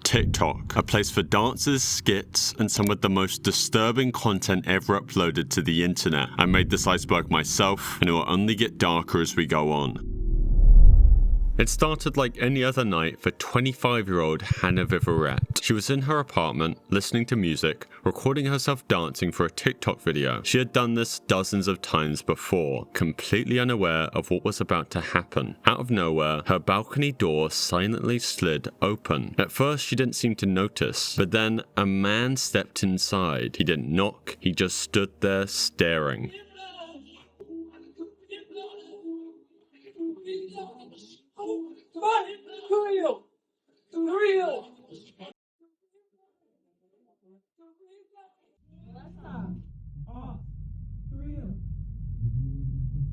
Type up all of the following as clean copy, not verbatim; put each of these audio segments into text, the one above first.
TikTok, a place for dances, skits, and some of the most disturbing content ever uploaded to the internet. I made this iceberg myself, and it will only get darker as we go on. It started like any other night for 25-year-old Hannah Viverette. She was in her apartment, listening to music, recording herself dancing for a TikTok video. She had done this dozens of times before, completely unaware of what was about to happen. Out of nowhere, her balcony door silently slid open. At first, she didn't seem to notice, but then a man stepped inside. He didn't knock, he just stood there staring.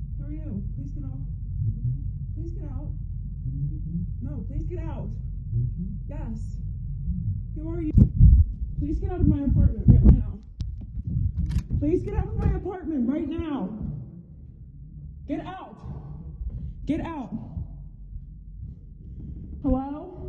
For real. Please get off. Please get out. No, please get out. Yes. Who are you? Please get out of my apartment right now. Please get out of my apartment right now. Get out. Get out. Hello?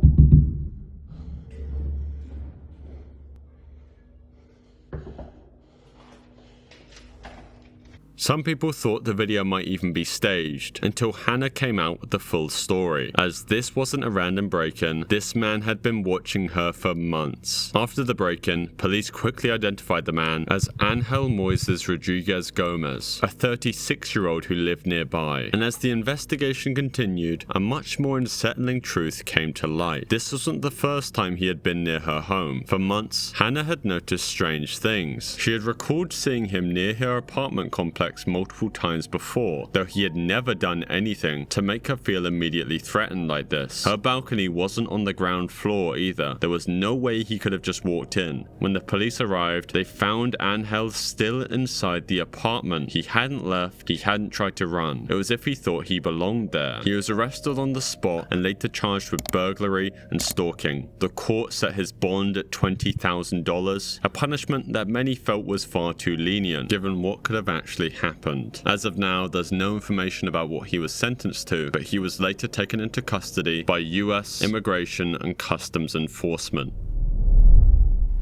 Some people thought the video might even be staged, until Hannah came out with the full story. As this wasn't a random break-in, this man had been watching her for months. After the break-in, police quickly identified the man as Angel Moises Rodriguez Gomez, a 36-year-old who lived nearby. And as the investigation continued, a much more unsettling truth came to light. This wasn't the first time he had been near her home. For months, Hannah had noticed strange things. She had recalled seeing him near her apartment complex multiple times before, though he had never done anything to make her feel immediately threatened like this. Her balcony wasn't on the ground floor either. There was no way he could have just walked in. When the police arrived, they found Angel still inside the apartment. He hadn't left, he hadn't tried to run. It was as if he thought he belonged there. He was arrested on the spot and later charged with burglary and stalking. The court set his bond at $20,000, a punishment that many felt was far too lenient, given what could have actually happened. As of now, there's no information about what he was sentenced to, but he was later taken into custody by US Immigration and Customs Enforcement.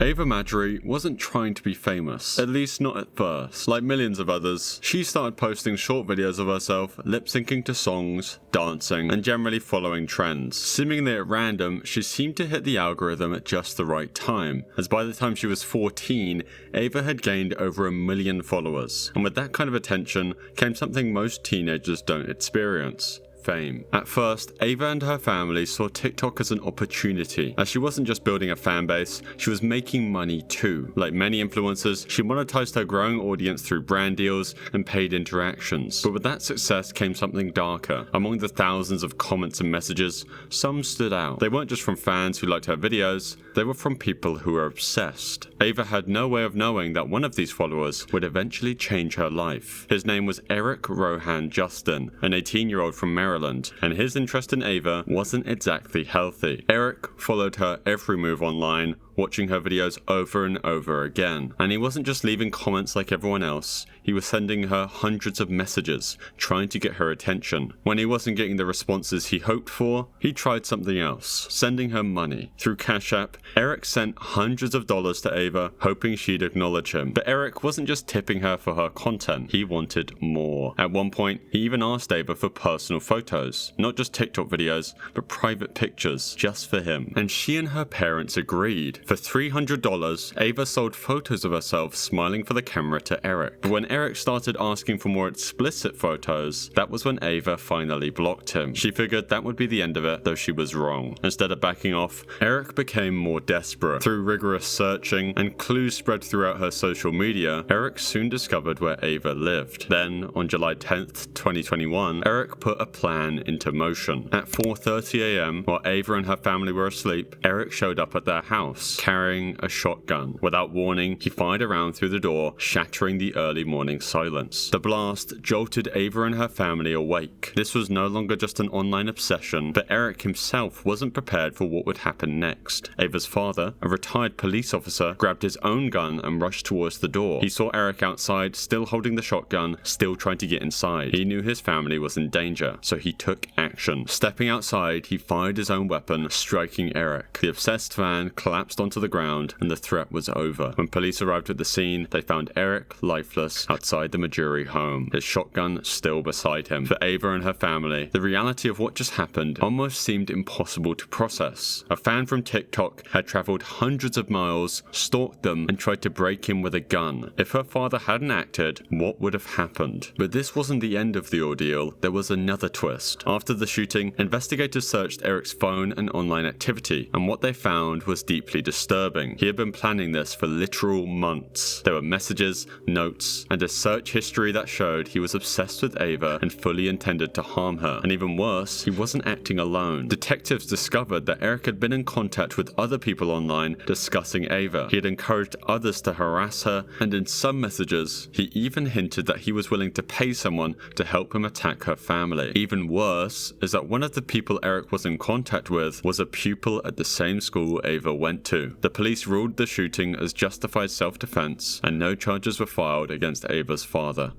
Ava Majeure wasn't trying to be famous, at least not at first. Like millions of others, she started posting short videos of herself, lip-syncing to songs, dancing, and generally following trends. Seemingly at random, she seemed to hit the algorithm at just the right time, as by the time she was 14, Ava had gained over 1 million followers. And with that kind of attention came something most teenagers don't experience: fame. At first, Ava and her family saw TikTok as an opportunity. As she wasn't just building a fan base, she was making money too. Like many influencers, she monetized her growing audience through brand deals and paid interactions. But with that success came something darker. Among the thousands of comments and messages, some stood out. They weren't just from fans who liked her videos, they were from people who were obsessed. Ava had no way of knowing that one of these followers would eventually change her life. His name was Eric Rohan Justin, an 18-year-old from Maryland, and his interest in Ava wasn't exactly healthy. Eric followed her every move online, watching her videos over and over again. And he wasn't just leaving comments like everyone else, he was sending her hundreds of messages, trying to get her attention. When he wasn't getting the responses he hoped for, he tried something else, sending her money. Through Cash App, Eric sent hundreds of dollars to Ava, hoping she'd acknowledge him. But Eric wasn't just tipping her for her content, he wanted more. At one point, he even asked Ava for personal photos, not just TikTok videos, but private pictures, just for him. And she and her parents agreed. For $300, Ava sold photos of herself smiling for the camera to Eric. But when Eric started asking for more explicit photos, that was when Ava finally blocked him. She figured that would be the end of it, though she was wrong. Instead of backing off, Eric became more desperate. Through rigorous searching and clues spread throughout her social media, Eric soon discovered where Ava lived. Then, on July 10th, 2021, Eric put a plan into motion. At 4:30 a.m., while Ava and her family were asleep, Eric showed up at their house. house, carrying a shotgun. Without warning, he fired a round through the door, shattering the early morning silence. The blast jolted Ava and her family awake. This was no longer just an online obsession, but Eric himself wasn't prepared for what would happen next. Ava's father, a retired police officer, grabbed his own gun and rushed towards the door. He saw Eric outside, still holding the shotgun, still trying to get inside. He knew his family was in danger, so he took action. Stepping outside, he fired his own weapon, striking Eric. The obsessed van collapsed onto the ground, and the threat was over. When police arrived at the scene, they found Eric lifeless outside the Majuri home, his shotgun still beside him. For Ava and her family, the reality of what just happened almost seemed impossible to process. A fan from TikTok had traveled hundreds of miles, stalked them, and tried to break in with a gun. If her father hadn't acted, what would have happened? But this wasn't the end of the ordeal. There was another twist. After the shooting, investigators searched Eric's phone and online activity, and what they found was deeply disturbing. He had been planning this for literal months. There were messages, notes, and a search history that showed he was obsessed with Ava and fully intended to harm her. And even worse, he wasn't acting alone. Detectives discovered that Eric had been in contact with other people online discussing Ava. He had encouraged others to harass her, and in some messages, he even hinted that he was willing to pay someone to help him attack her family. Even worse is that one of the people Eric was in contact with was a pupil at the same school Ava went to. The police ruled the shooting as justified self-defense, and no charges were filed against Ava's father.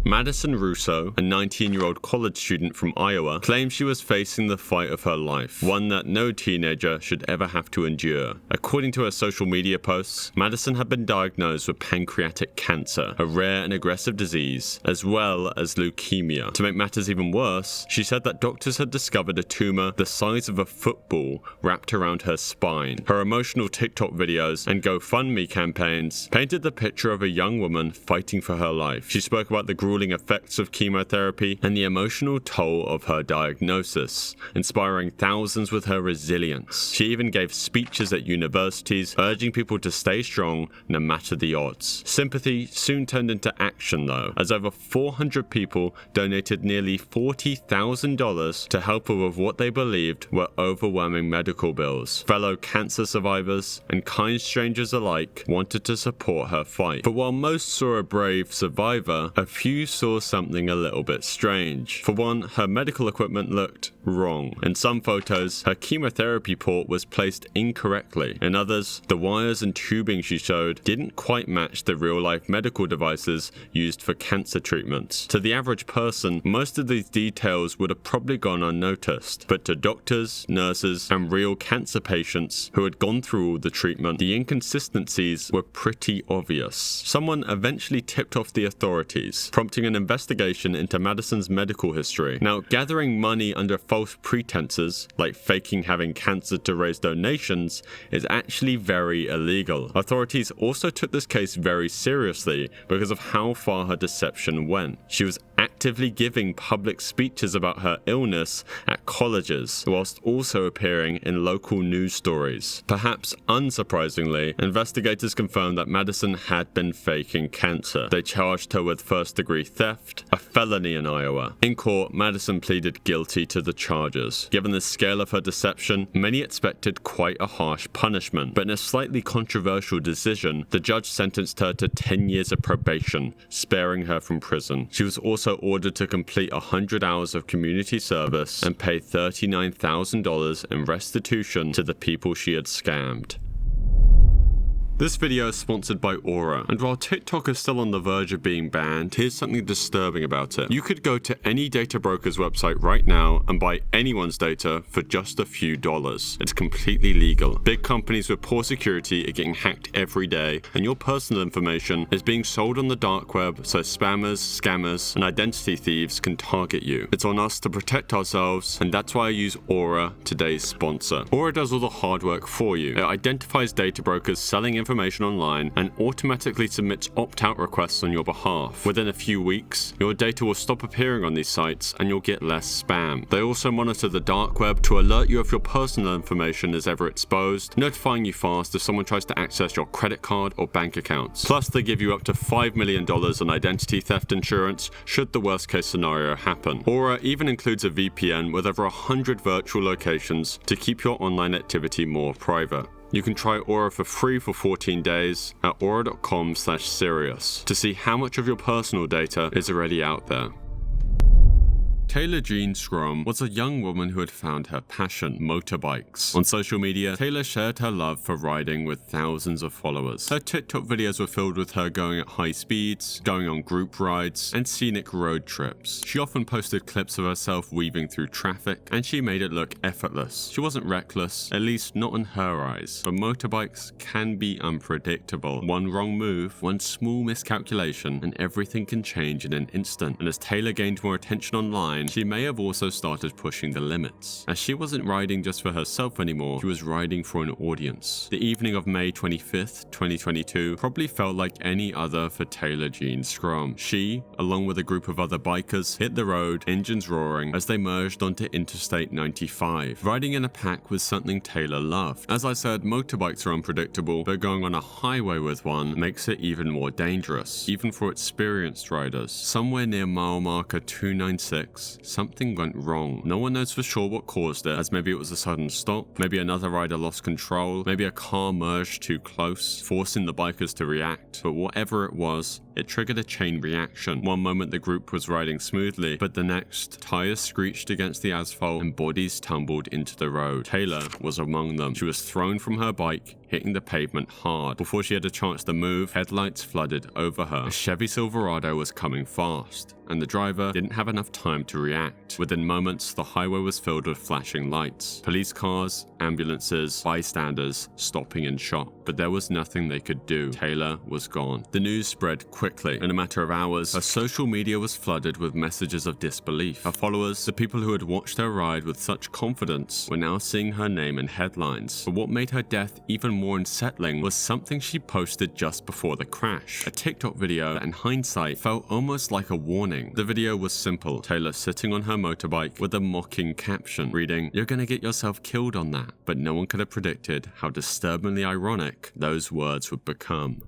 Madison Russo, a 19-year-old college student from Iowa, claims she was facing the fight of her life, one that no teenager should ever have to endure. According to her social media posts, Madison had been diagnosed with pancreatic cancer, a rare and aggressive disease, as well as leukemia. To make matters even worse, she said that doctors had discovered a tumor the size of a football wrapped around her spine. Her emotional TikTok videos and GoFundMe campaigns painted the picture of a young woman fighting for her life. She spoke about the grueling effects of chemotherapy and the emotional toll of her diagnosis, inspiring thousands with her resilience. She even gave speeches at universities, urging people to stay strong no matter the odds. Sympathy soon turned into action though, as over 400 people donated nearly $40,000 to help her with what they believed were overwhelming medical bills. Fellow cancer survivors and kind strangers alike wanted to support her fight. But while most saw a brave survivor, a few saw something a little bit strange. For one, her medical equipment looked wrong. In some photos, her chemotherapy port was placed incorrectly. In others, the wires and tubing she showed didn't quite match the real-life medical devices used for cancer treatments. To the average person, most of these details would have probably gone unnoticed, but to doctors, nurses, and real cancer patients who had gone through all the treatment, the inconsistencies were pretty obvious. Someone eventually tipped off the authorities, prompting an investigation into Madison's medical history. Now, gathering money under false pretenses, like faking having cancer to raise donations, is actually very illegal. Authorities also took this case very seriously because of how far her deception went. She was actively giving public speeches about her illness at colleges, whilst also appearing in local news stories. Perhaps unsurprisingly, investigators confirmed that Madison had been faking cancer. They charged her with first-degree theft, a felony in Iowa. In court, Madison pleaded guilty to the charges. Given the scale of her deception, many expected quite a harsh punishment, but in a slightly controversial decision, the judge sentenced her to 10 years of probation, sparing her from prison. She was also ordered to complete 100 hours of community service and pay $39,000 in restitution to the people she had scammed. This video is sponsored by Aura, and while TikTok is still on the verge of being banned, here's something disturbing about it. You could go to any data broker's website right now and buy anyone's data for just a few dollars. It's completely legal. Big companies with poor security are getting hacked every day, and your personal information is being sold on the dark web so spammers, scammers, and identity thieves can target you. It's on us to protect ourselves, and that's why I use Aura, today's sponsor. Aura does all the hard work for you. It identifies data brokers selling information online and automatically submits opt-out requests on your behalf. Within a few weeks, your data will stop appearing on these sites and you'll get less spam. They also monitor the dark web to alert you if your personal information is ever exposed, notifying you fast if someone tries to access your credit card or bank accounts. Plus, they give you up to $5 million on identity theft insurance should the worst case scenario happen. Aura even includes a VPN with over 100 virtual locations to keep your online activity more private. You can try Aura for free for 14 days at aura.com/serious to see how much of your personal data is already out there. Taylor Jean Scrum was a young woman who had found her passion, motorbikes. On social media, Taylor shared her love for riding with thousands of followers. Her TikTok videos were filled with her going at high speeds, going on group rides, and scenic road trips. She often posted clips of herself weaving through traffic, and she made it look effortless. She wasn't reckless, at least not in her eyes, but motorbikes can be unpredictable. One wrong move, one small miscalculation, and everything can change in an instant. And as Taylor gained more attention online, she may have also started pushing the limits. As she wasn't riding just for herself anymore, she was riding for an audience. The evening of May 25th, 2022 probably felt like any other for Taylor Jean Scrum. She, along with a group of other bikers, hit the road, engines roaring, as they merged onto Interstate 95. Riding in a pack was something Taylor loved. As I said, motorbikes are unpredictable, but going on a highway with one makes it even more dangerous, even for experienced riders. Somewhere near mile marker 296, something went wrong. No one knows for sure what caused it, as maybe it was a sudden stop, maybe another rider lost control, maybe a car merged too close, forcing the bikers to react. But whatever it was, it triggered a chain reaction. One moment the group was riding smoothly, but the next, tires screeched against the asphalt and bodies tumbled into the road. Taylor was among them. She was thrown from her bike, hitting the pavement hard. Before she had a chance to move, headlights flooded over her. A Chevy Silverado was coming fast, and the driver didn't have enough time to react. Within moments, the highway was filled with flashing lights. Police cars, ambulances, bystanders stopping in shock. But there was nothing they could do. Taylor was gone. The news spread quickly. In a matter of hours, her social media was flooded with messages of disbelief. Her followers, the people who had watched her ride with such confidence, were now seeing her name in headlines. But what made her death even more unsettling was something she posted just before the crash. A TikTok video that in hindsight felt almost like a warning. The video was simple. Taylor sitting on her motorbike with a mocking caption reading, "You're gonna get yourself killed on that." But no one could have predicted how disturbingly ironic those words would become.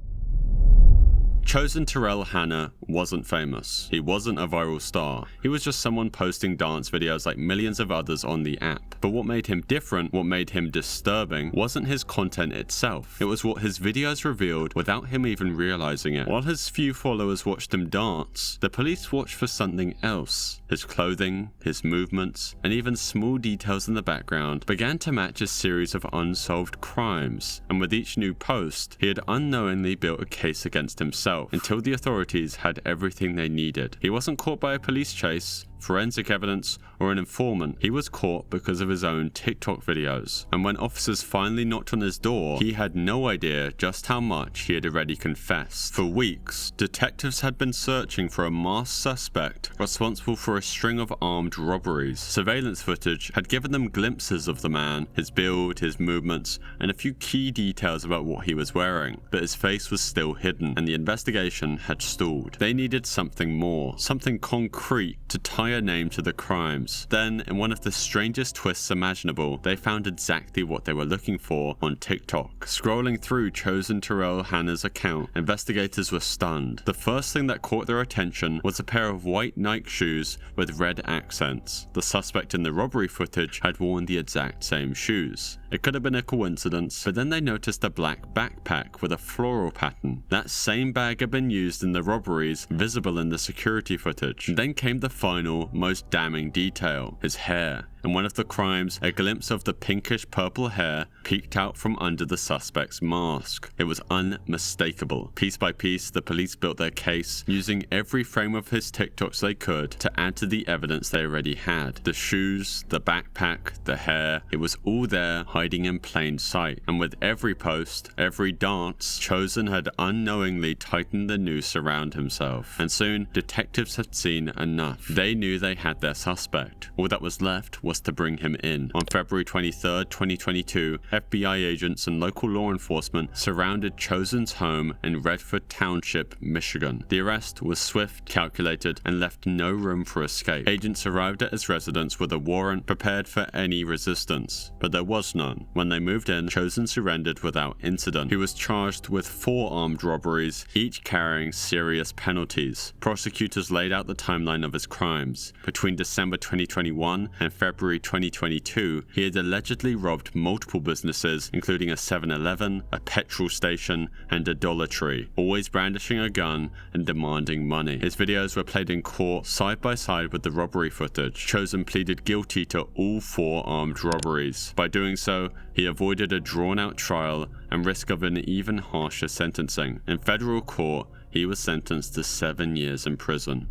Chosen Terrell Hanna wasn't famous. He wasn't a viral star. He was just someone posting dance videos like millions of others on the app. But what made him different, what made him disturbing, wasn't his content itself. It was what his videos revealed without him even realizing it. While his few followers watched him dance, the police watched for something else. His clothing, his movements, and even small details in the background began to match a series of unsolved crimes. And with each new post, he had unknowingly built a case against himself. Until the authorities had everything they needed. He wasn't caught by a police chase, forensic evidence, or an informant. He was caught because of his own TikTok videos. And when officers finally knocked on his door, he had no idea just how much he had already confessed. For weeks, detectives had been searching for a masked suspect responsible for a string of armed robberies. Surveillance footage had given them glimpses of the man, his build, his movements, and a few key details about what he was wearing. But his face was still hidden, and the investigation had stalled. They needed something more, something concrete to tie a name to the crimes. Then, in one of the strangest twists imaginable, they found exactly what they were looking for on TikTok. Scrolling through Chosen Terrell Hanna's account, investigators were stunned. The first thing that caught their attention was a pair of white Nike shoes with red accents. The suspect in the robbery footage had worn the exact same shoes. It could have been a coincidence, but then they noticed a black backpack with a floral pattern. That same bag had been used in the robberies, visible in the security footage. And then came the final, most damning detail: his hair. In one of the crimes, a glimpse of the pinkish purple hair peeked out from under the suspect's mask. It was unmistakable. Piece by piece, the police built their case, using every frame of his TikToks they could to add to the evidence they already had. The shoes, the backpack, the hair, it was all there, hiding in plain sight. And with every post, every dance, Chosen had unknowingly tightened the noose around himself. And soon, detectives had seen enough. They knew they had their suspect. All that was left was was to bring him in. On February 23, 2022, FBI agents and local law enforcement surrounded Chosen's home in Redford Township, Michigan. The arrest was swift, calculated, and left no room for escape. Agents arrived at his residence with a warrant, prepared for any resistance, but there was none. When they moved in, Chosen surrendered without incident. He was charged with 4 armed robberies, each carrying serious penalties. Prosecutors laid out the timeline of his crimes. Between December 2021 and February 2022, he had allegedly robbed multiple businesses, including a 7-Eleven, a petrol station, and a Dollar Tree, always brandishing a gun and demanding money. His videos were played in court side by side with the robbery footage. Chosen pleaded guilty to all 4 armed robberies. By doing so, he avoided a drawn-out trial and risk of an even harsher sentencing. In federal court, he was sentenced to 7 years in prison.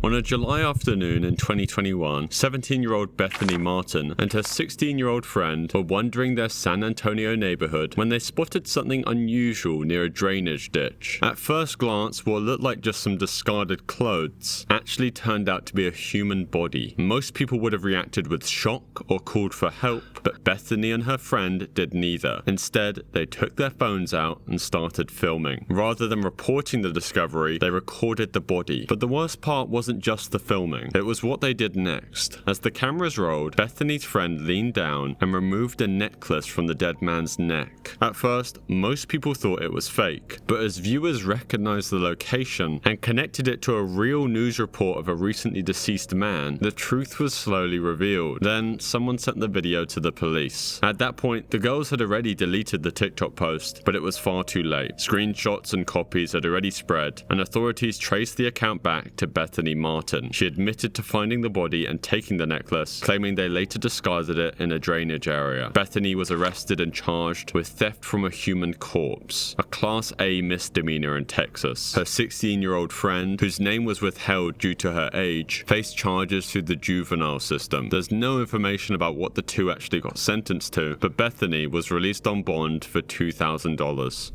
On a July afternoon in 2021, 17-year-old Bethany Martin and her 16-year-old friend were wandering their San Antonio neighborhood when they spotted something unusual near a drainage ditch. At first glance, what looked like just some discarded clothes actually turned out to be a human body. Most people would have reacted with shock or called for help, but Bethany and her friend did neither. Instead, they took their phones out and started filming. Rather than reporting the discovery, they recorded the body. But the worst part wasn't just the filming, it was what they did next. As the cameras rolled, Bethany's friend leaned down and removed a necklace from the dead man's neck. At first, most people thought it was fake, but as viewers recognized the location and connected it to a real news report of a recently deceased man, the truth was slowly revealed. Then, someone sent the video to the police. At that point, the girls had already deleted the TikTok post, but it was far too late. Screenshots and copies had already spread, and authorities traced the account back to Bethany Martin. She admitted to finding the body and taking the necklace, claiming they later discarded it in a drainage area. Bethany was arrested and charged with theft from a human corpse, a Class A misdemeanor in Texas. Her 16-year-old friend, whose name was withheld due to her age, faced charges through the juvenile system. There's no information about what the two actually got sentenced to, but Bethany was released on bond for $2,000.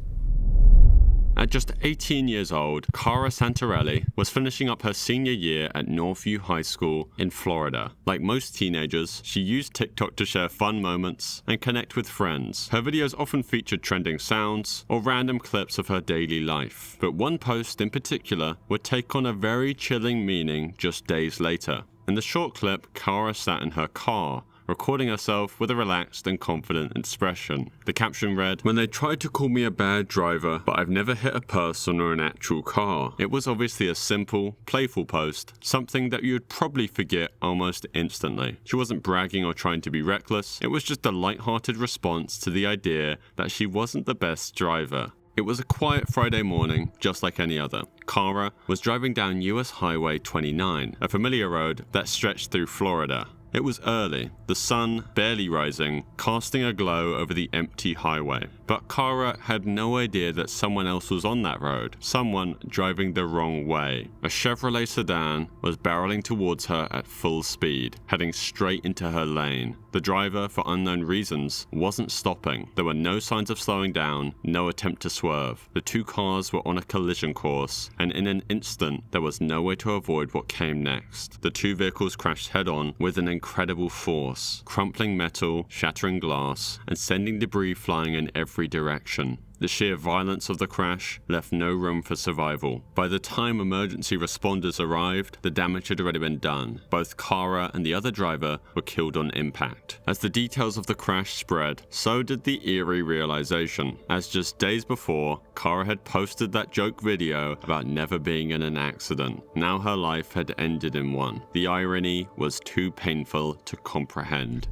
At just 18 years old, Kirra Santarelli was finishing up her senior year at Northview High School in Florida. Like most teenagers, she used TikTok to share fun moments and connect with friends. Her videos often featured trending sounds or random clips of her daily life. But one post in particular would take on a very chilling meaning just days later. In the short clip, Kirra sat in her car, recording herself with a relaxed and confident expression. The caption read, "When they tried to call me a bad driver, but I've never hit a person or an actual car." It was obviously a simple, playful post, something that you'd probably forget almost instantly. She wasn't bragging or trying to be reckless, it was just a light-hearted response to the idea that she wasn't the best driver. It was a quiet Friday morning, just like any other. Kirra was driving down US Highway 29, a familiar road that stretched through Florida. It was early, the sun barely rising, casting a glow over the empty highway. But Kirra had no idea that someone else was on that road, someone driving the wrong way. A Chevrolet sedan was barreling towards her at full speed, heading straight into her lane. The driver, for unknown reasons, wasn't stopping. There were no signs of slowing down, no attempt to swerve. The two cars were on a collision course, and in an instant, there was no way to avoid what came next. The two vehicles crashed head-on with an incredible force, crumpling metal, shattering glass, and sending debris flying in every direction. The sheer violence of the crash left no room for survival. By the time emergency responders arrived, the damage had already been done. Both Kirra and the other driver were killed on impact. As the details of the crash spread, so did the eerie realization, as just days before, Kirra had posted that joke video about never being in an accident. Now her life had ended in one. The irony was too painful to comprehend.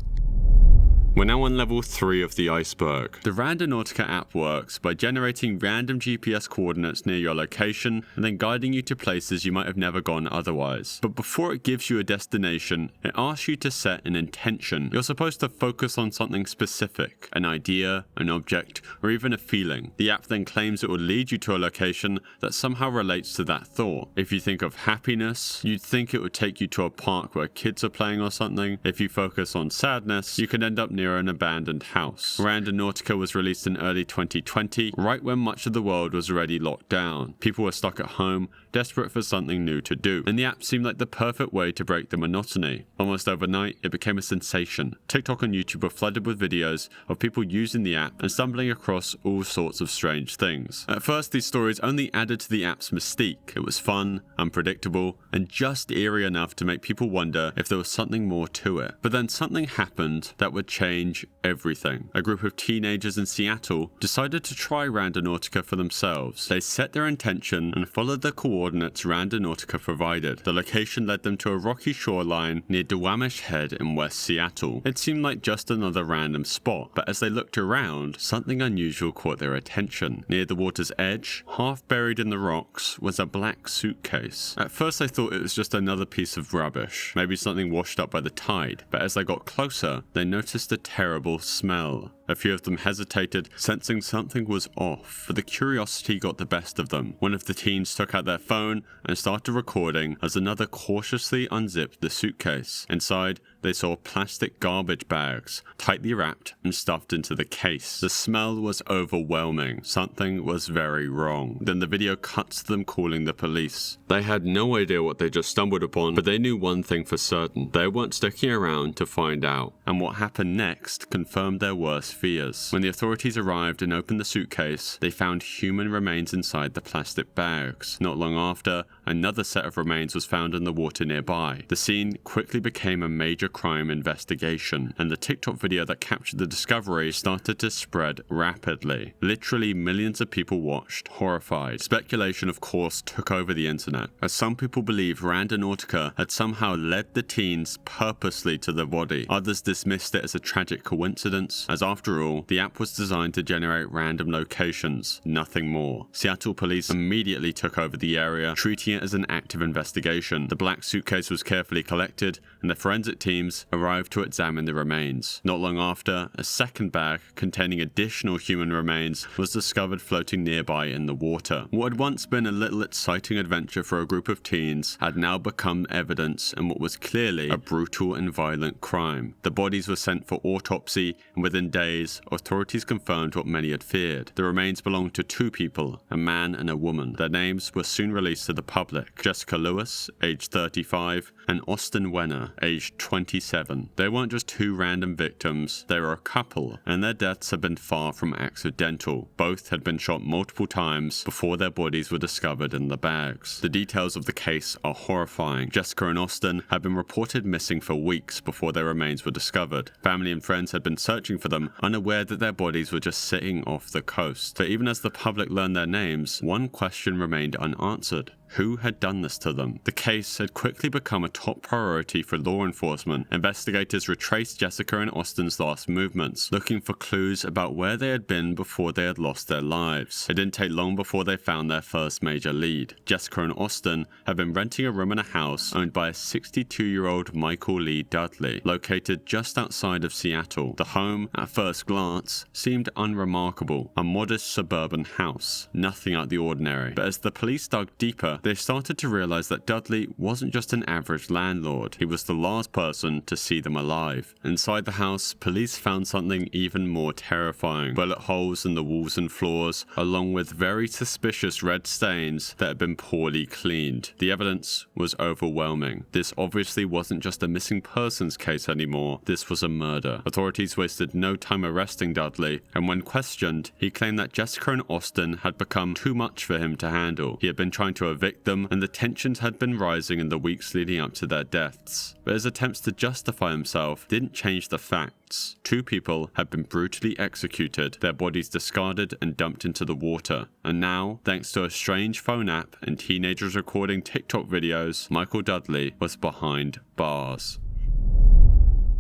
We're now on level 3 of the Iceberg. The Randonauting app works by generating random GPS coordinates near your location and then guiding you to places you might have never gone otherwise. But before it gives you a destination, it asks you to set an intention. You're supposed to focus on something specific, an idea, an object, or even a feeling. The app then claims it will lead you to a location that somehow relates to that thought. If you think of happiness, you'd think it would take you to a park where kids are playing or something. If you focus on sadness, you could end up near an abandoned house. Randonauting was released in early 2020, right when much of the world was already locked down. People were stuck at home, desperate for something new to do, and the app seemed like the perfect way to break the monotony. Almost overnight, it became a sensation. TikTok and YouTube were flooded with videos of people using the app and stumbling across all sorts of strange things. At first, these stories only added to the app's mystique. It was fun, unpredictable, and just eerie enough to make people wonder if there was something more to it. But then something happened that would change everything. A group of teenagers in Seattle decided to try Randonauting for themselves. They set their intention and followed the coordinates Randonauting provided. The location led them to a rocky shoreline near Duwamish Head in West Seattle. It seemed like just another random spot, but as they looked around, something unusual caught their attention. Near the water's edge, half buried in the rocks, was a black suitcase. At first I thought it was just another piece of rubbish, maybe something washed up by the tide, but as they got closer, they noticed a terrible smell. A few of them hesitated, sensing something was off, but the curiosity got the best of them. One of the teens took out their phone and started recording as another cautiously unzipped the suitcase. Inside, they saw plastic garbage bags, tightly wrapped and stuffed into the case. The smell was overwhelming. Something was very wrong. Then the video cuts to them calling the police. They had no idea what they just stumbled upon, but they knew one thing for certain. They weren't sticking around to find out. And what happened next confirmed their worst fears. When the authorities arrived and opened the suitcase, they found human remains inside the plastic bags. Not long after, another set of remains was found in the water nearby. The scene quickly became a major crime investigation, and the TikTok video that captured the discovery started to spread rapidly. Literally millions of people watched, horrified. Speculation, of course, took over the internet, as some people believe Randonauting had somehow led the teens purposely to the body. Others dismissed it as a tragic coincidence, as after all, the app was designed to generate random locations, nothing more. Seattle police immediately took over the area, treating it as an active investigation. The black suitcase was carefully collected, and the forensic teams arrived to examine the remains. Not long after, a second bag containing additional human remains was discovered floating nearby in the water. What had once been a little exciting adventure for a group of teens had now become evidence in what was clearly a brutal and violent crime. The bodies were sent for autopsy, and within days, authorities confirmed what many had feared. The remains belonged to two people, a man and a woman. Their names were soon released to the public: Jessica Lewis, aged 35, and Austin Wenner, aged 27. They weren't just two random victims, they were a couple, and their deaths had been far from accidental. Both had been shot multiple times before their bodies were discovered in the bags. The details of the case are horrifying. Jessica and Austin had been reported missing for weeks before their remains were discovered. Family and friends had been searching for them, unaware that their bodies were just sitting off the coast. But even as the public learned their names, one question remained unanswered. Who had done this to them? The case had quickly become a top priority for law enforcement. Investigators retraced Jessica and Austin's last movements, looking for clues about where they had been before they had lost their lives. It didn't take long before they found their first major lead. Jessica and Austin had been renting a room in a house owned by a 62-year-old Michael Lee Dudley, located just outside of Seattle. The home, at first glance, seemed unremarkable. A modest suburban house. Nothing out of the ordinary. But as the police dug deeper, they started to realize that Dudley wasn't just an average landlord. He was the last person to see them alive. Inside the house, police found something even more terrifying. Bullet holes in the walls and floors, along with very suspicious red stains that had been poorly cleaned. The evidence was overwhelming. This obviously wasn't just a missing persons case anymore. This was a murder. Authorities wasted no time arresting Dudley, and when questioned, he claimed that Jessica and Austin had become too much for him to handle. He had been trying to evict them, and the tensions had been rising in the weeks leading up to their deaths. But his attempts to justify himself didn't change the facts. Two people had been brutally executed, their bodies discarded and dumped into the water. And now, thanks to a strange phone app and teenagers recording TikTok videos, Michael Dudley was behind bars.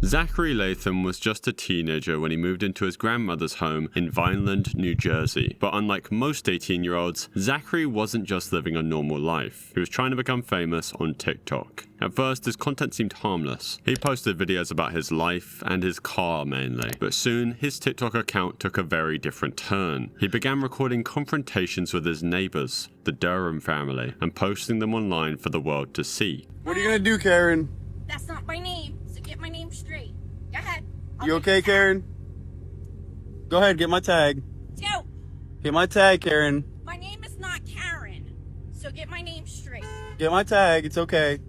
Zachary Latham was just a teenager when he moved into his grandmother's home in Vineland, New Jersey. But unlike most 18-year-olds, Zachary wasn't just living a normal life. He was trying to become famous on TikTok. At first, his content seemed harmless. He posted videos about his life and his car mainly. But soon, his TikTok account took a very different turn. He began recording confrontations with his neighbors, the Durham family, and posting them online for the world to see. What are you gonna do, Karen? That's not my name, so get my name straight. Go ahead. You okay, Karen? Go ahead, get my tag. Joe, Get my tag, Karen. my name is not Karen, so get my name straight. Get my tag, it's okay.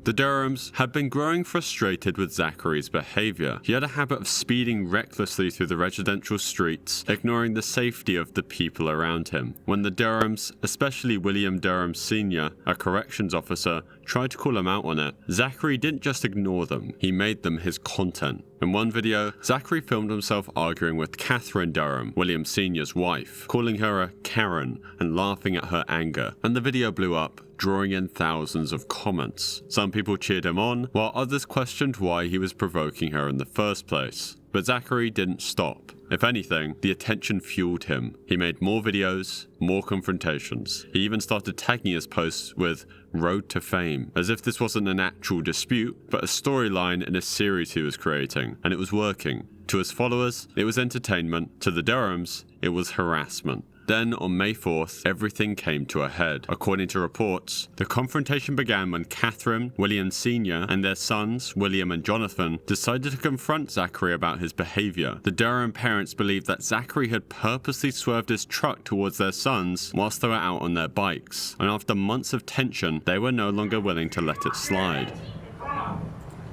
The Durhams had been growing frustrated with Zachary's behavior. He had a habit of speeding recklessly through the residential streets, ignoring the safety of the people around him. When the Durhams, especially William Durham Sr., a corrections officer, tried to call him out on it, Zachary didn't just ignore them, he made them his content. In one video, Zachary filmed himself arguing with Catherine Durham, William Sr.'s wife, calling her a Karen and laughing at her anger, and the video blew up, drawing in thousands of comments. Some people cheered him on, while others questioned why he was provoking her in the first place. But Zachary didn't stop. If anything, the attention fueled him. He made more videos, more confrontations. He even started tagging his posts with "Road to Fame," as if this wasn't an actual dispute, but a storyline in a series he was creating, and it was working. To his followers, it was entertainment. To the Durhams, it was harassment. Then, on May 4th, everything came to a head. According to reports, the confrontation began when Catherine, William Sr., and their sons, William and Jonathan, decided to confront Zachary about his behavior. The Durham parents believed that Zachary had purposely swerved his truck towards their sons whilst they were out on their bikes, and after months of tension, they were no longer willing to let it slide.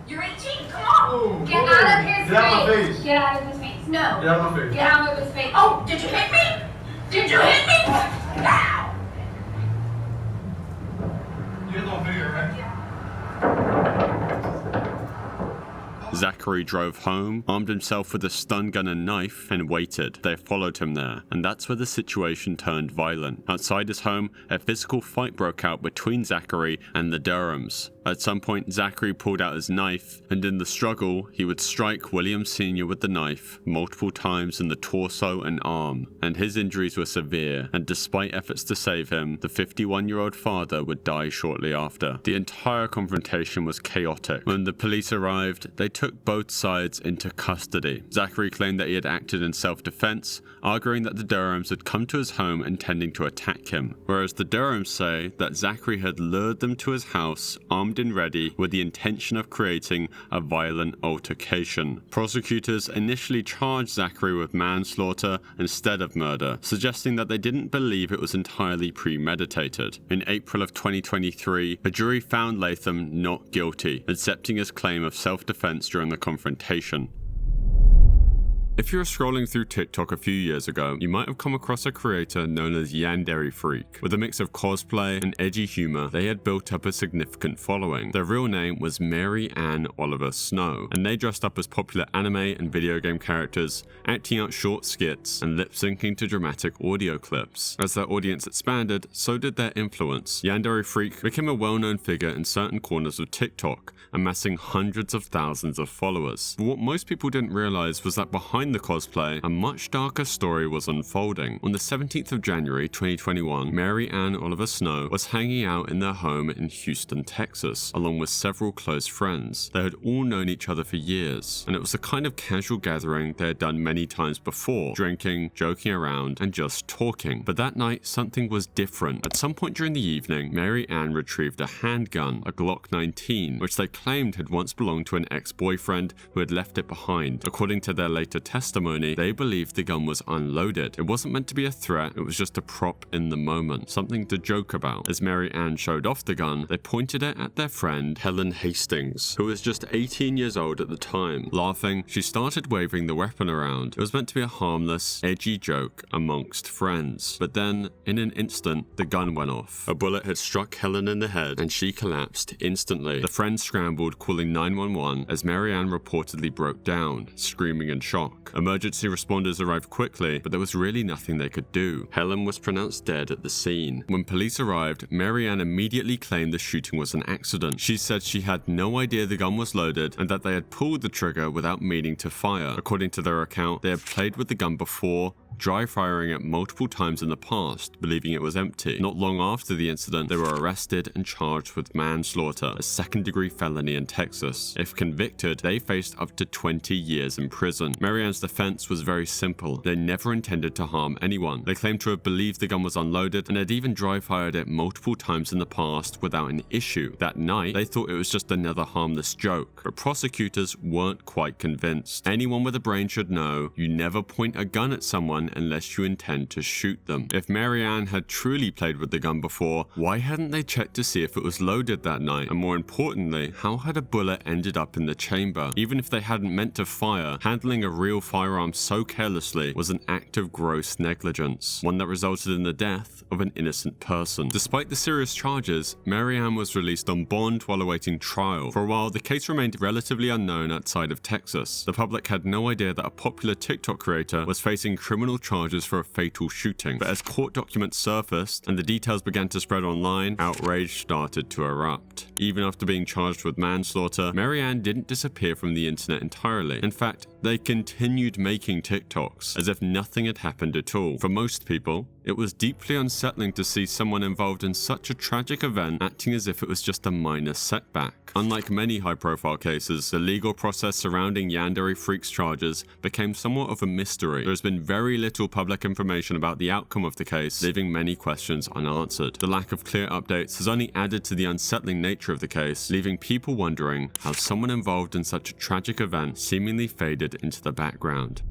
You're 18? Come on! Get out of his face! Get out of my face! Get out of his face! No! Get out of my face! Get out of his face! Oh, did you hit me? Did you hit me? Ow! You're the video, right? Zachary drove home, armed himself with a stun gun and knife, and waited. They followed him there, and that's where the situation turned violent. Outside his home, a physical fight broke out between Zachary and the Durhams. At some point, Zachary pulled out his knife, and in the struggle, he would strike William Sr. with the knife multiple times in the torso and arm, and his injuries were severe, and despite efforts to save him, the 51-year-old father would die shortly after. The entire confrontation was chaotic. When the police arrived, they took both sides into custody. Zachary claimed that he had acted in self-defense, arguing that the Durhams had come to his home intending to attack him, whereas the Durhams say that Zachary had lured them to his house, armed and ready, with the intention of creating a violent altercation. Prosecutors initially charged Zachary with manslaughter instead of murder, suggesting that they didn't believe it was entirely premeditated. In April of 2023, a jury found Latham not guilty, accepting his claim of self-defense during the confrontation. If you were scrolling through TikTok a few years ago, you might have come across a creator known as Yandere Freak. With a mix of cosplay and edgy humor, they had built up a significant following. Their real name was Mary Ann Oliver Snow, and they dressed up as popular anime and video game characters, acting out short skits and lip-syncing to dramatic audio clips. As their audience expanded, so did their influence. Yandere Freak became a well-known figure in certain corners of TikTok, amassing hundreds of thousands of followers. But what most people didn't realize was that behind the cosplay, a much darker story was unfolding. On the 17th of January 2021, Mary Ann Oliver Snow was hanging out in their home in Houston, Texas, along with several close friends. They had all known each other for years, and it was the kind of casual gathering they had done many times before, drinking, joking around, and just talking. But that night, something was different. At some point during the evening, Mary Ann retrieved a handgun, a Glock 19, which they claimed had once belonged to an ex-boyfriend who had left it behind. According to their later testimony, they believed the gun was unloaded. It wasn't meant to be a threat, it was just a prop in the moment, something to joke about. As Mary Ann showed off the gun, they pointed it at their friend Helen Hastings, who was just 18 years old at the time. Laughing, she started waving the weapon around. It was meant to be a harmless, edgy joke amongst friends. But then, in an instant, the gun went off. A bullet had struck Helen in the head, and she collapsed instantly. The friends scrambled, calling 911, as Mary Ann reportedly broke down, screaming in shock. Emergency responders arrived quickly, but there was really nothing they could do. Helen was pronounced dead at the scene. When police arrived, Mary Ann immediately claimed the shooting was an accident. She said she had no idea the gun was loaded and that they had pulled the trigger without meaning to fire. According to their account, they had played with the gun before, dry firing it multiple times in the past, believing it was empty. Not long after the incident, they were arrested and charged with manslaughter, a second-degree felony in Texas. If convicted, they faced up to 20 years in prison. Marianne's defense was very simple. They never intended to harm anyone. They claimed to have believed the gun was unloaded and had even dry fired it multiple times in the past without an issue. That night, they thought it was just another harmless joke, but prosecutors weren't quite convinced. Anyone with a brain should know you never point a gun at someone unless you intend to shoot them. If Marianne had truly played with the gun before, why hadn't they checked to see if it was loaded that night? And more importantly, how had a bullet ended up in the chamber? Even if they hadn't meant to fire, handling a real firearm so carelessly was an act of gross negligence, one that resulted in the death of an innocent person. Despite the serious charges, Marianne was released on bond while awaiting trial. For a while, the case remained relatively unknown outside of Texas. The public had no idea that a popular TikTok creator was facing criminal charges for a fatal shooting. But as court documents surfaced and the details began to spread online, outrage started to erupt. Even after being charged with manslaughter, Marianne didn't disappear from the internet entirely. In fact, they continued making TikToks as if nothing had happened at all. For most people, it was deeply unsettling to see someone involved in such a tragic event acting as if it was just a minor setback. Unlike many high-profile cases, the legal process surrounding Yandere Freak's charges became somewhat of a mystery. There has been very little public information about the outcome of the case, leaving many questions unanswered. The lack of clear updates has only added to the unsettling nature of the case, leaving people wondering how someone involved in such a tragic event seemingly faded into the background.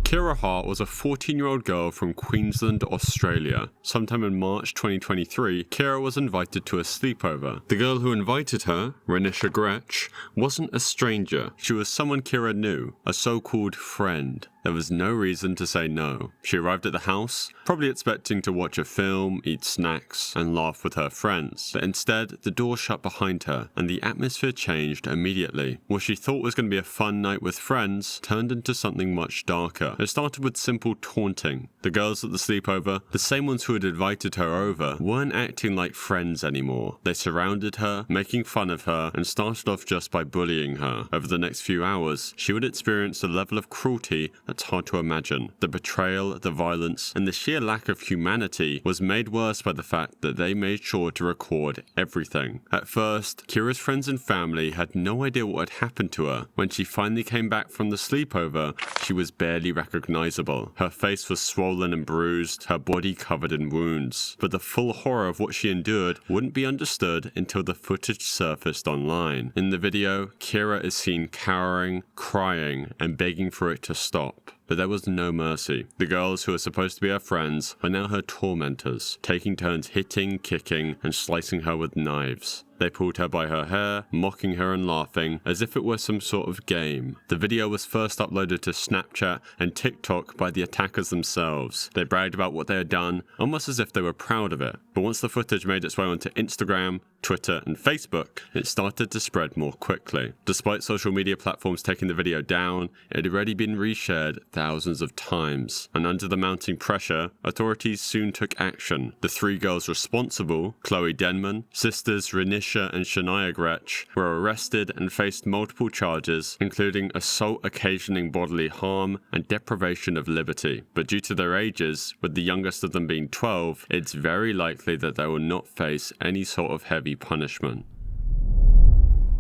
Kirra Hart was a 14-year-old girl from Queensland, Australia. Sometime in March 2023, Kirra was invited to a sleepover. The girl who invited her, Renisha Gretsch, wasn't a stranger. She was someone Kirra knew, a so-called friend. There was no reason to say no. She arrived at the house, probably expecting to watch a film, eat snacks, and laugh with her friends. But instead, the door shut behind her, and the atmosphere changed immediately. What she thought was going to be a fun night with friends turned into something much darker. It started with simple taunting. The girls at the sleepover, the same ones who had invited her over, weren't acting like friends anymore. They surrounded her, making fun of her, and started off just by bullying her. Over the next few hours, she would experience a level of cruelty that's hard to imagine. The betrayal, the violence, and the sheer lack of humanity was made worse by the fact that they made sure to record everything. At first, Kirra's friends and family had no idea what had happened to her. When she finally came back from the sleepover, she was barely recognizable. Her face was swollen and bruised, her body covered in wounds. But the full horror of what she endured wouldn't be understood until the footage surfaced online. In the video, Kirra is seen cowering, crying, and begging for it to stop. But there was no mercy. The girls who are supposed to be her friends are now her tormentors, taking turns hitting, kicking, and slicing her with knives. They pulled her by her hair, mocking her and laughing, as if it were some sort of game. The video was first uploaded to Snapchat and TikTok by the attackers themselves. They bragged about what they had done, almost as if they were proud of it. But once the footage made its way onto Instagram, Twitter, and Facebook, it started to spread more quickly. Despite social media platforms taking the video down, it had already been reshared thousands of times. And under the mounting pressure, authorities soon took action. The three girls responsible, Chloe Denman, sisters Renisha and Shania Gretsch, were arrested and faced multiple charges, including assault occasioning bodily harm and deprivation of liberty. But due to their ages, with the youngest of them being 12, it's very likely that they will not face any sort of heavy punishment.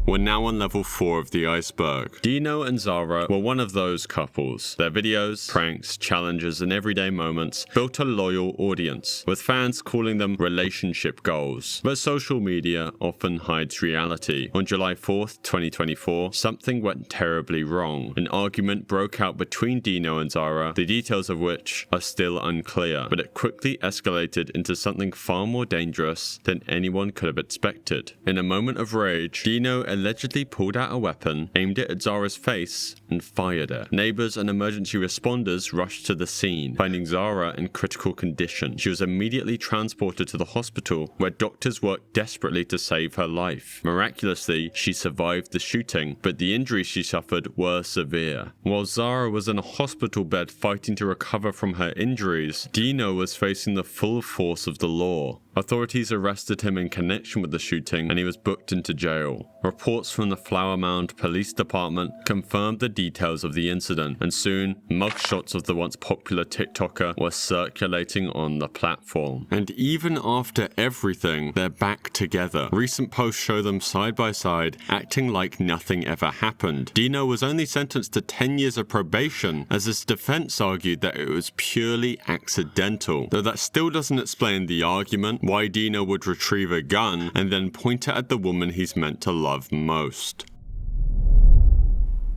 We're now on level 4 of the iceberg. Deno and Zahra were one of those couples. Their videos, pranks, challenges, and everyday moments built a loyal audience, with fans calling them relationship goals. But social media often hides reality. On July 4th, 2024, something went terribly wrong. An argument broke out between Deno and Zahra, the details of which are still unclear, but it quickly escalated into something far more dangerous than anyone could have expected. In a moment of rage, Deno allegedly pulled out a weapon, aimed it at Zahra's face, and fired it. Neighbors and emergency responders rushed to the scene, finding Zahra in critical condition. She was immediately transported to the hospital, where doctors worked desperately to save her life. Miraculously, she survived the shooting, but the injuries she suffered were severe. While Zahra was in a hospital bed fighting to recover from her injuries, Deno was facing the full force of the law. Authorities arrested him in connection with the shooting and he was booked into jail. Reports from the Flower Mound Police Department confirmed the details of the incident, and soon mugshots of the once popular TikToker were circulating on the platform. And even after everything, they're back together. Recent posts show them side by side, acting like nothing ever happened. Deno was only sentenced to 10 years of probation, as his defense argued that it was purely accidental. Though that still doesn't explain the argument why Deno would retrieve a gun and then point it at the woman he's meant to love most.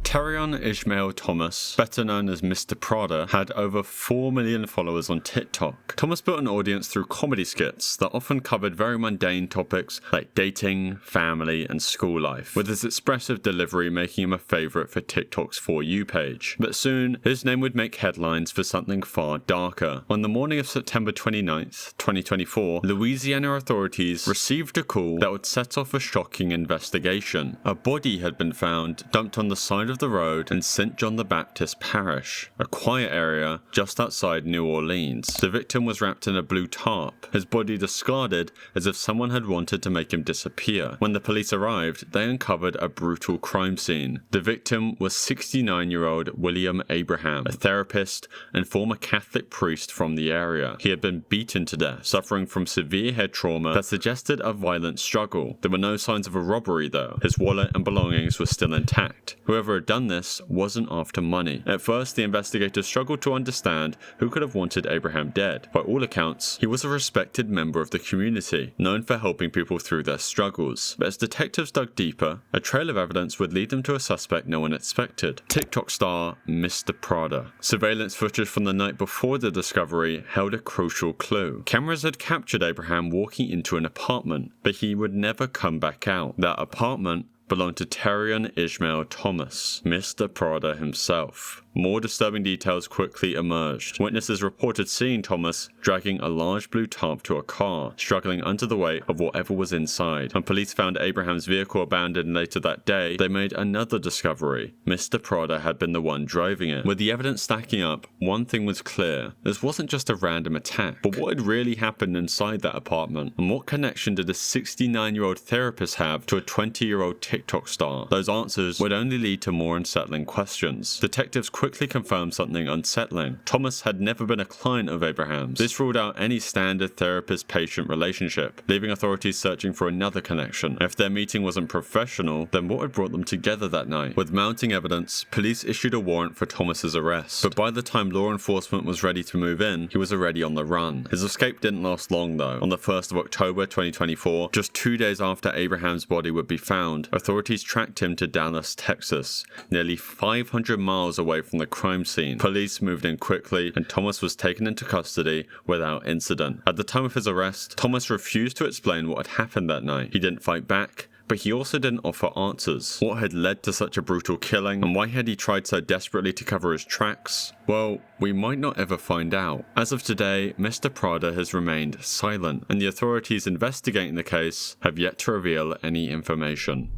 Terion Ishmael Thomas, better known as Mr. Prada, had over 4 million followers on TikTok. Thomas built an audience through comedy skits that often covered very mundane topics like dating, family, and school life, with his expressive delivery making him a favourite for TikTok's For You page. But soon, his name would make headlines for something far darker. On the morning of September 29th, 2024, Louisiana authorities received a call that would set off a shocking investigation. A body had been found dumped on the side of the road in St. John the Baptist Parish, a quiet area just outside New Orleans. The victim was wrapped in a blue tarp, his body discarded as if someone had wanted to make him disappear. When the police arrived, they uncovered a brutal crime scene. The victim was 69-year-old William Abraham, a therapist and former Catholic priest from the area. He had been beaten to death, suffering from severe head trauma that suggested a violent struggle. There were no signs of a robbery though. His wallet and belongings were still intact. Whoever had done this wasn't after money. At first, the investigators struggled to understand who could have wanted Abraham dead. By all accounts, he was a respected member of the community, known for helping people through their struggles. But as detectives dug deeper, a trail of evidence would lead them to a suspect no one expected: TikTok star Mr. Prada. Surveillance footage from the night before the discovery held a crucial clue. Cameras had captured Abraham walking into an apartment, but he would never come back out. That apartment belonged to Terion Ishmael Thomas, Mr. Prada himself. More disturbing details quickly emerged. Witnesses reported seeing Thomas dragging a large blue tarp to a car, struggling under the weight of whatever was inside. When police found Abraham's vehicle abandoned later that day, they made another discovery. Mr. Prada had been the one driving it. With the evidence stacking up, one thing was clear. This wasn't just a random attack, but what had really happened inside that apartment? And what connection did a 69-year-old therapist have to a 20-year-old TikTok star? Those answers would only lead to more unsettling questions. Detectives quickly confirmed something unsettling. Thomas had never been a client of Abraham's. This ruled out any standard therapist-patient relationship, leaving authorities searching for another connection. If their meeting wasn't professional, then what had brought them together that night? With mounting evidence, police issued a warrant for Thomas's arrest. But by the time law enforcement was ready to move in, he was already on the run. His escape didn't last long though. On the 1st of October 2024, just 2 days after Abraham's body would be found, authorities tracked him to Dallas, Texas, nearly 500 miles away from the crime scene. Police moved in quickly and Thomas was taken into custody without incident. At the time of his arrest, Thomas refused to explain what had happened that night. He didn't fight back, but he also didn't offer answers. What had led to such a brutal killing, and why had he tried so desperately to cover his tracks? Well, we might not ever find out. As of today, Mr. Prada has remained silent, and the authorities investigating the case have yet to reveal any information.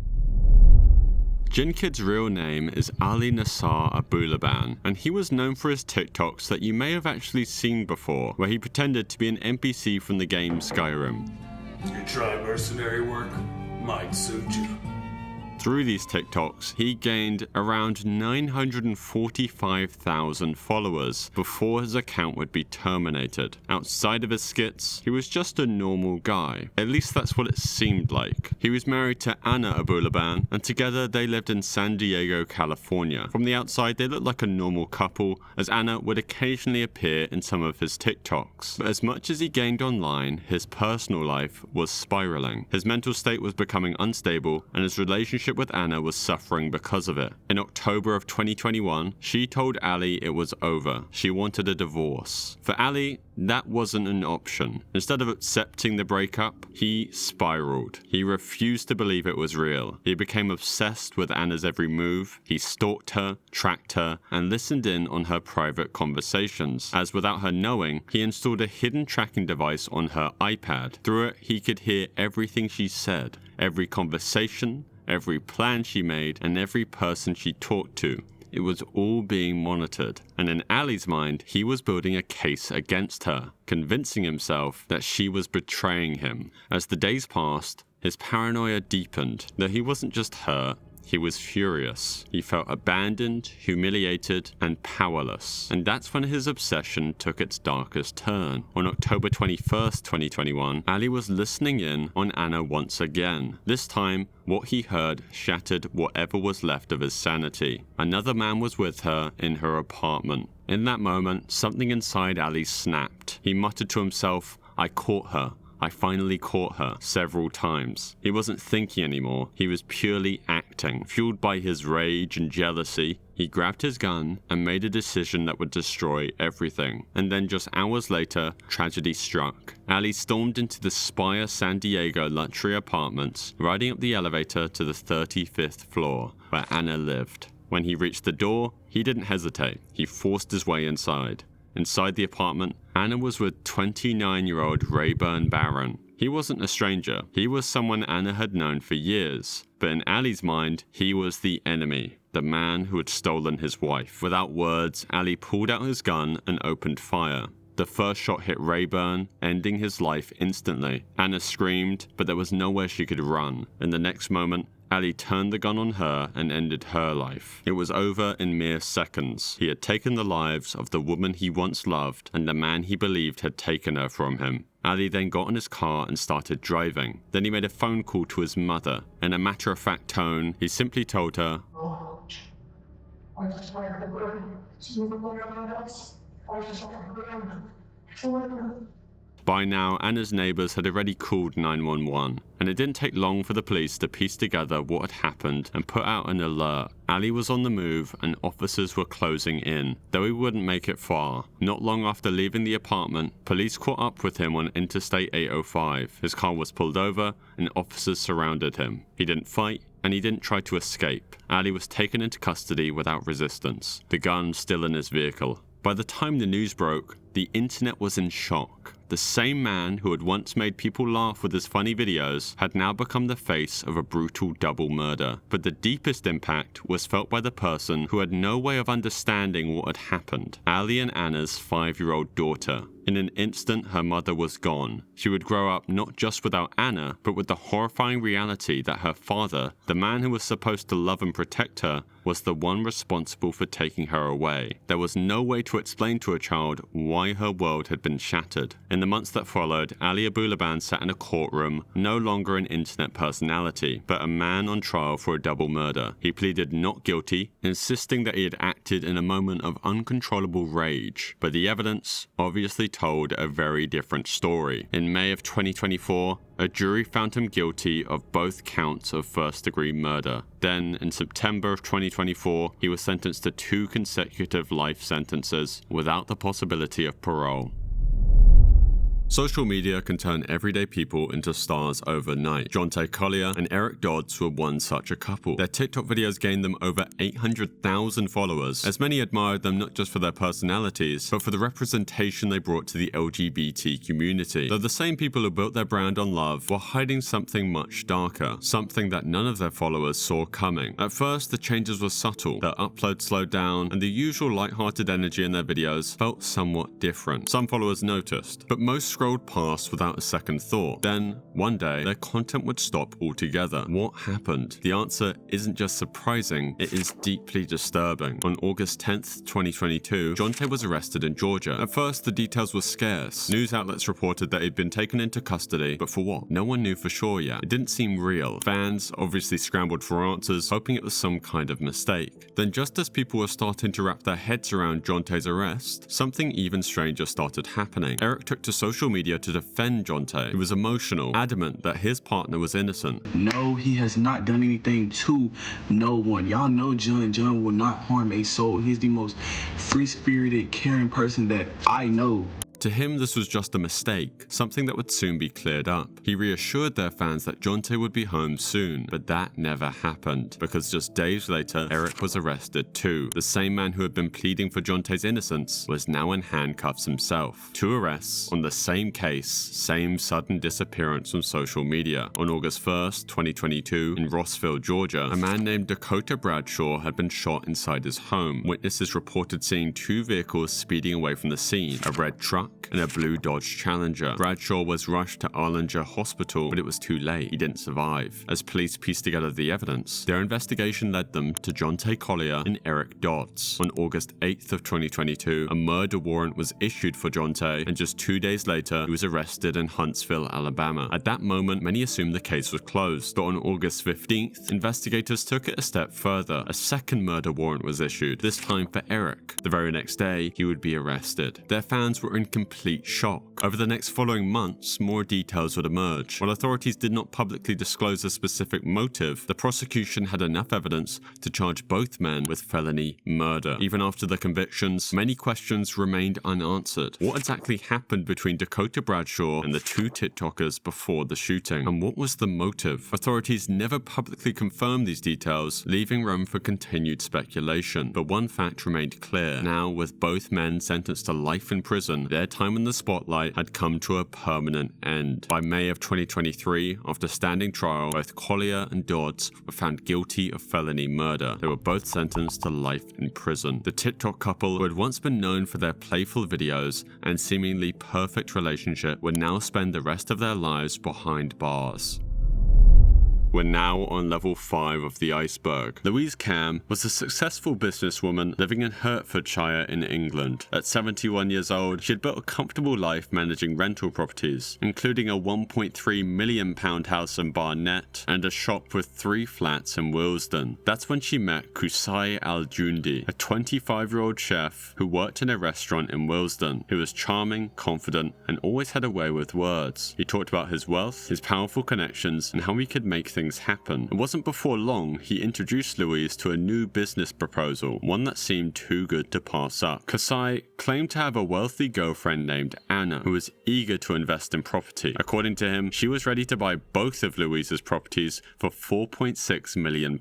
JinnKidd's real name is Ali Nassar Abulaban, and he was known for his TikToks that you may have actually seen before, where he pretended to be an NPC from the game Skyrim. You try mercenary work? Might suit you. Through these TikToks, he gained around 945,000 followers before his account would be terminated. Outside of his skits, he was just a normal guy. At least that's what it seemed like. He was married to Anna Abulaban, and together they lived in San Diego, California. From the outside, they looked like a normal couple, as Anna would occasionally appear in some of his TikToks. But as much as he gained online, his personal life was spiraling. His mental state was becoming unstable, and his relationship with Anna was suffering because of it. In October of 2021, she told Ali it was over. She wanted a divorce. For Ali, that wasn't an option. Instead of accepting the breakup, he spiraled. He refused to believe it was real. He became obsessed with Anna's every move. He stalked her, tracked her, and listened in on her private conversations. As without her knowing, he installed a hidden tracking device on her iPad. Through it, he could hear everything she said, every conversation, every plan she made, and every person she talked to. It was all being monitored, and in Ali's mind, he was building a case against her, convincing himself that she was betraying him. As the days passed, his paranoia deepened, that he wasn't just hurt, he was furious. He felt abandoned, humiliated, and powerless. And that's when his obsession took its darkest turn. On October 21st, 2021, Ali was listening in on Anna once again. This time, what he heard shattered whatever was left of his sanity. Another man was with her in her apartment. In that moment, something inside Ali snapped. He muttered to himself, "I caught her. I finally caught her," several times. He wasn't thinking anymore, he was purely acting. Fueled by his rage and jealousy, he grabbed his gun and made a decision that would destroy everything. And then just hours later, tragedy struck. Ali stormed into the Spire San Diego luxury apartments, riding up the elevator to the 35th floor, where Anna lived. When he reached the door, he didn't hesitate. He forced his way inside. Inside the apartment, Anna was with 29-year-old Rayburn Barron. He wasn't a stranger. He was someone Anna had known for years. But in Ali's mind, he was the enemy, the man who had stolen his wife. Without words, Ali pulled out his gun and opened fire. The first shot hit Rayburn, ending his life instantly. Anna screamed, but there was nowhere she could run. In the next moment, Ali turned the gun on her and ended her life. It was over in mere seconds. He had taken the lives of the woman he once loved and the man he believed had taken her from him. Ali then got in his car and started driving. Then he made a phone call to his mother. In a matter-of-fact tone, he simply told her, By now, Anna's neighbors had already called 911, and it didn't take long for the police to piece together what had happened and put out an alert. Ali was on the move and officers were closing in, though he wouldn't make it far. Not long after leaving the apartment, police caught up with him on Interstate 805. His car was pulled over and officers surrounded him. He didn't fight, and he didn't try to escape. Ali was taken into custody without resistance, the gun still in his vehicle. By the time the news broke, the internet was in shock. The same man who had once made people laugh with his funny videos had now become the face of a brutal double murder. But the deepest impact was felt by the person who had no way of understanding what had happened. Ali and Anna's 5-year-old daughter. In an instant, her mother was gone. She would grow up not just without Anna, but with the horrifying reality that her father, the man who was supposed to love and protect her, was the one responsible for taking her away. There was no way to explain to a child why her world had been shattered. In the months that followed, Ali Abulaban sat in a courtroom, no longer an internet personality, but a man on trial for a double murder. He pleaded not guilty, insisting that he had acted in a moment of uncontrollable rage. But the evidence obviously told a very different story. In May of 2024, a jury found him guilty of both counts of first-degree murder. Then, in September of 2024, he was sentenced to 2 consecutive life sentences without the possibility of parole. Social media can turn everyday people into stars overnight. Johntae and Eric were one such a couple. Their TikTok videos gained them over 800,000 followers, as many admired them not just for their personalities, but for the representation they brought to the LGBT community. Though the same people who built their brand on love were hiding something much darker, something that none of their followers saw coming. At first, the changes were subtle. Their upload slowed down, and the usual light-hearted energy in their videos felt somewhat different. Some followers noticed, but most scrolled past without a second thought. Then, one day, their content would stop altogether. What happened? The answer isn't just surprising, it is deeply disturbing. On August 10th, 2022, Johntae was arrested in Georgia. At first, the details were scarce. News outlets reported that he'd been taken into custody, but for what? No one knew for sure yet. It didn't seem real. Fans obviously scrambled for answers, hoping it was some kind of mistake. Then just as people were starting to wrap their heads around Johntae's arrest, something even stranger started happening. Eric took to social media to defend Johntae. He was emotional, adamant that his partner was innocent. No, he has not done anything to no one. Y'all know John will not harm a soul. He's the most free-spirited, caring person that I know. To him, this was just a mistake, something that would soon be cleared up. He reassured their fans that Johntae would be home soon, but that never happened, because just days later, Eric was arrested too. The same man who had been pleading for Johntae's innocence was now in handcuffs himself. 2 arrests on the same case, same sudden disappearance from social media. On August 1st, 2022, in Rossville, Georgia, a man named Dakota Bradshaw had been shot inside his home. Witnesses reported seeing 2 vehicles speeding away from the scene, a red truck and a blue Dodge Challenger. Bradshaw was rushed to Arlinger Hospital, but it was too late. He didn't survive. As police pieced together the evidence, their investigation led them to Johntae Collier and Eric Dodds. On August 8th of 2022, a murder warrant was issued for Johntae, and just 2 days later, he was arrested in Huntsville, Alabama. At that moment, many assumed the case was closed, but on August 15th, investigators took it a step further. A second murder warrant was issued, this time for Eric. The very next day, he would be arrested. Their fans were in complete shock. Over the next following months, more details would emerge. While authorities did not publicly disclose a specific motive, the prosecution had enough evidence to charge both men with felony murder. Even after the convictions, many questions remained unanswered. What exactly happened between Dakota Bradshaw and the 2 TikTokers before the shooting? And what was the motive? Authorities never publicly confirmed these details, leaving room for continued speculation. But one fact remained clear. Now, with both men sentenced to life in prison, their time in the spotlight had come to a permanent end. By May of 2023, after standing trial, both Collier and Dodds were found guilty of felony murder. They were both sentenced to life in prison. The TikTok couple, who had once been known for their playful videos and seemingly perfect relationship, would now spend the rest of their lives behind bars. We're now on level 5 of the Iceberg. Louise Cam was a successful businesswoman living in Hertfordshire in England. At 71 years old, she had built a comfortable life managing rental properties, including a £1.3 million house in Barnet and a shop with 3 flats in Willesden. That's when she met Kusai Al-Jundi, a 25-year-old chef who worked in a restaurant in Willesden. He was charming, confident, and always had a way with words. He talked about his wealth, his powerful connections, and how he could make things happen. It wasn't before long he introduced Louise to a new business proposal, one that seemed too good to pass up. Kusai claimed to have a wealthy girlfriend named Anna, who was eager to invest in property. According to him, she was ready to buy both of Louise's properties for £4.6 million,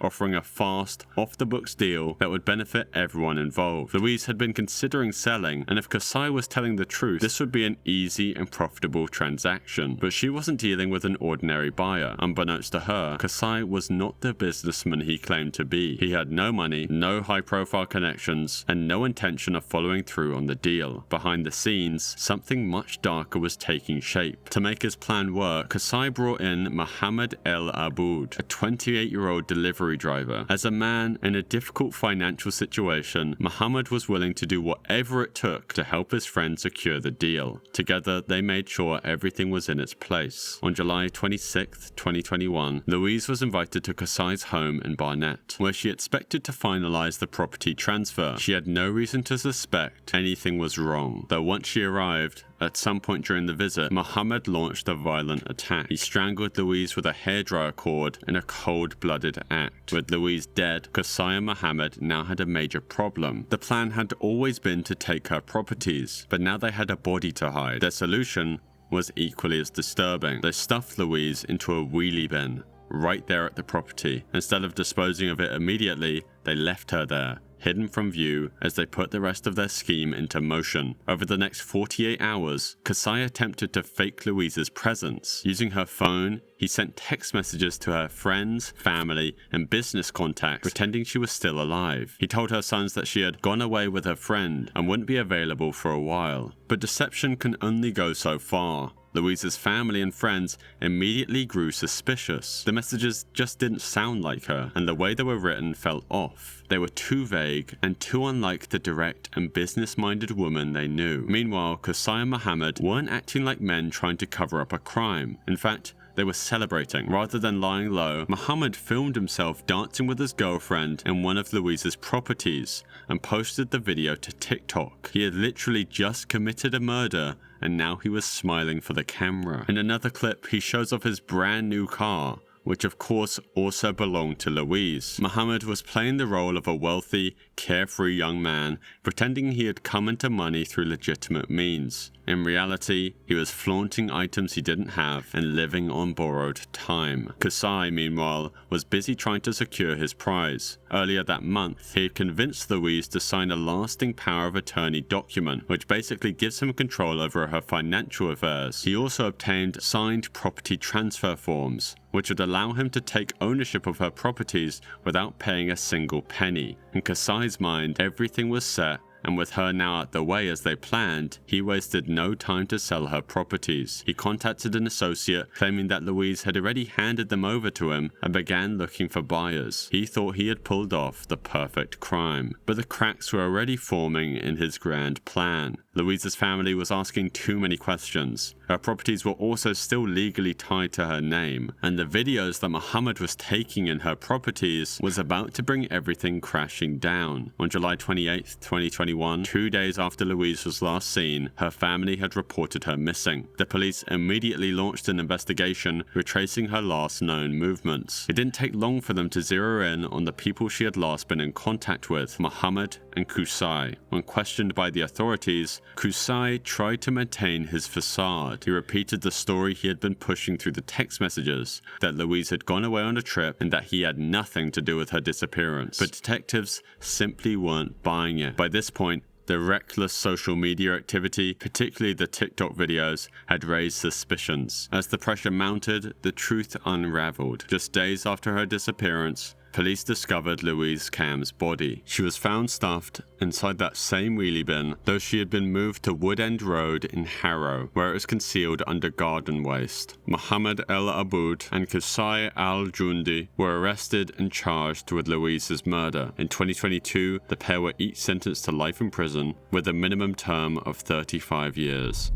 offering a fast, off-the-books deal that would benefit everyone involved. Louise had been considering selling, and if Kusai was telling the truth, this would be an easy and profitable transaction. But she wasn't dealing with an ordinary buyer. Unbeknownst to her, Kusai was not the businessman he claimed to be. He had no money, no high-profile connections, and no intention of following through on the deal. Behind the scenes, something much darker was taking shape. To make his plan work, Kusai brought in Mohammed El Aboud, a 28-year-old delivery driver. As a man in a difficult financial situation, Mohammed was willing to do whatever it took to help his friend secure the deal. Together, they made sure everything was in its place. On July 26, 2021, Louise was invited to Kusai's home in Barnet, where she expected to finalize the property transfer. She had no reason to suspect anything was wrong, though once she arrived, at some point during the visit, Mohammed launched a violent attack. He strangled Louise with a hairdryer cord in a cold-blooded act. With Louise dead, Kusai and Mohammed now had a major problem. The plan had always been to take her properties, but now they had a body to hide. Their solution was equally as disturbing. They stuffed Louise into a wheelie bin, right there at the property. Instead of disposing of it immediately, they left her there, hidden from view, as they put the rest of their scheme into motion. Over the next 48 hours, Kusai attempted to fake Louise's presence. Using her phone, he sent text messages to her friends, family, and business contacts, pretending she was still alive. He told her sons that she had gone away with her friend and wouldn't be available for a while. But deception can only go so far. Louise's family and friends immediately grew suspicious. The messages just didn't sound like her, and the way they were written felt off. They were too vague and too unlike the direct and business-minded woman they knew. Meanwhile, Kusai and Mohammed weren't acting like men trying to cover up a crime. In fact, they were celebrating. Rather than lying low, Mohammed filmed himself dancing with his girlfriend in one of Louise's properties and posted the video to TikTok. He had literally just committed a murder, and now he was smiling for the camera. In another clip, he shows off his brand new car, which of course also belonged to Louise. Muhammad was playing the role of a wealthy, carefree young man, pretending he had come into money through legitimate means. In reality, he was flaunting items he didn't have and living on borrowed time. Kusai, meanwhile, was busy trying to secure his prize. Earlier that month, he had convinced Louise to sign a lasting power of attorney document, which basically gives him control over her financial affairs. He also obtained signed property transfer forms, which would allow him to take ownership of her properties without paying a single penny. In Kusai's mind, everything was set, and with her now out the way as they planned, he wasted no time to sell her properties. He contacted an associate, claiming that Louise had already handed them over to him, and began looking for buyers. He thought he had pulled off the perfect crime, but the cracks were already forming in his grand plan. Louise's family was asking too many questions. Her properties were also still legally tied to her name, and the videos that Muhammad was taking in her properties was about to bring everything crashing down. On July 28, 2021, 2 days after Louise was last seen, her family had reported her missing. The police immediately launched an investigation, retracing her last known movements. It didn't take long for them to zero in on the people she had last been in contact with, Muhammad and Kusai. When questioned by the authorities, Kusai tried to maintain his facade. He repeated the story he had been pushing through the text messages, that Louise had gone away on a trip and that he had nothing to do with her disappearance. But detectives simply weren't buying it. By this point, the reckless social media activity, particularly the TikTok videos, had raised suspicions. As the pressure mounted, the truth unraveled. Just days after her disappearance, police discovered Louise Cam's body. She was found stuffed inside that same wheelie bin, though she had been moved to Wood End Road in Harrow, where it was concealed under garden waste. Muhammad El Aboud and Kusai Al Jundi were arrested and charged with Louise's murder. In 2022, the pair were each sentenced to life in prison, with a minimum term of 35 years.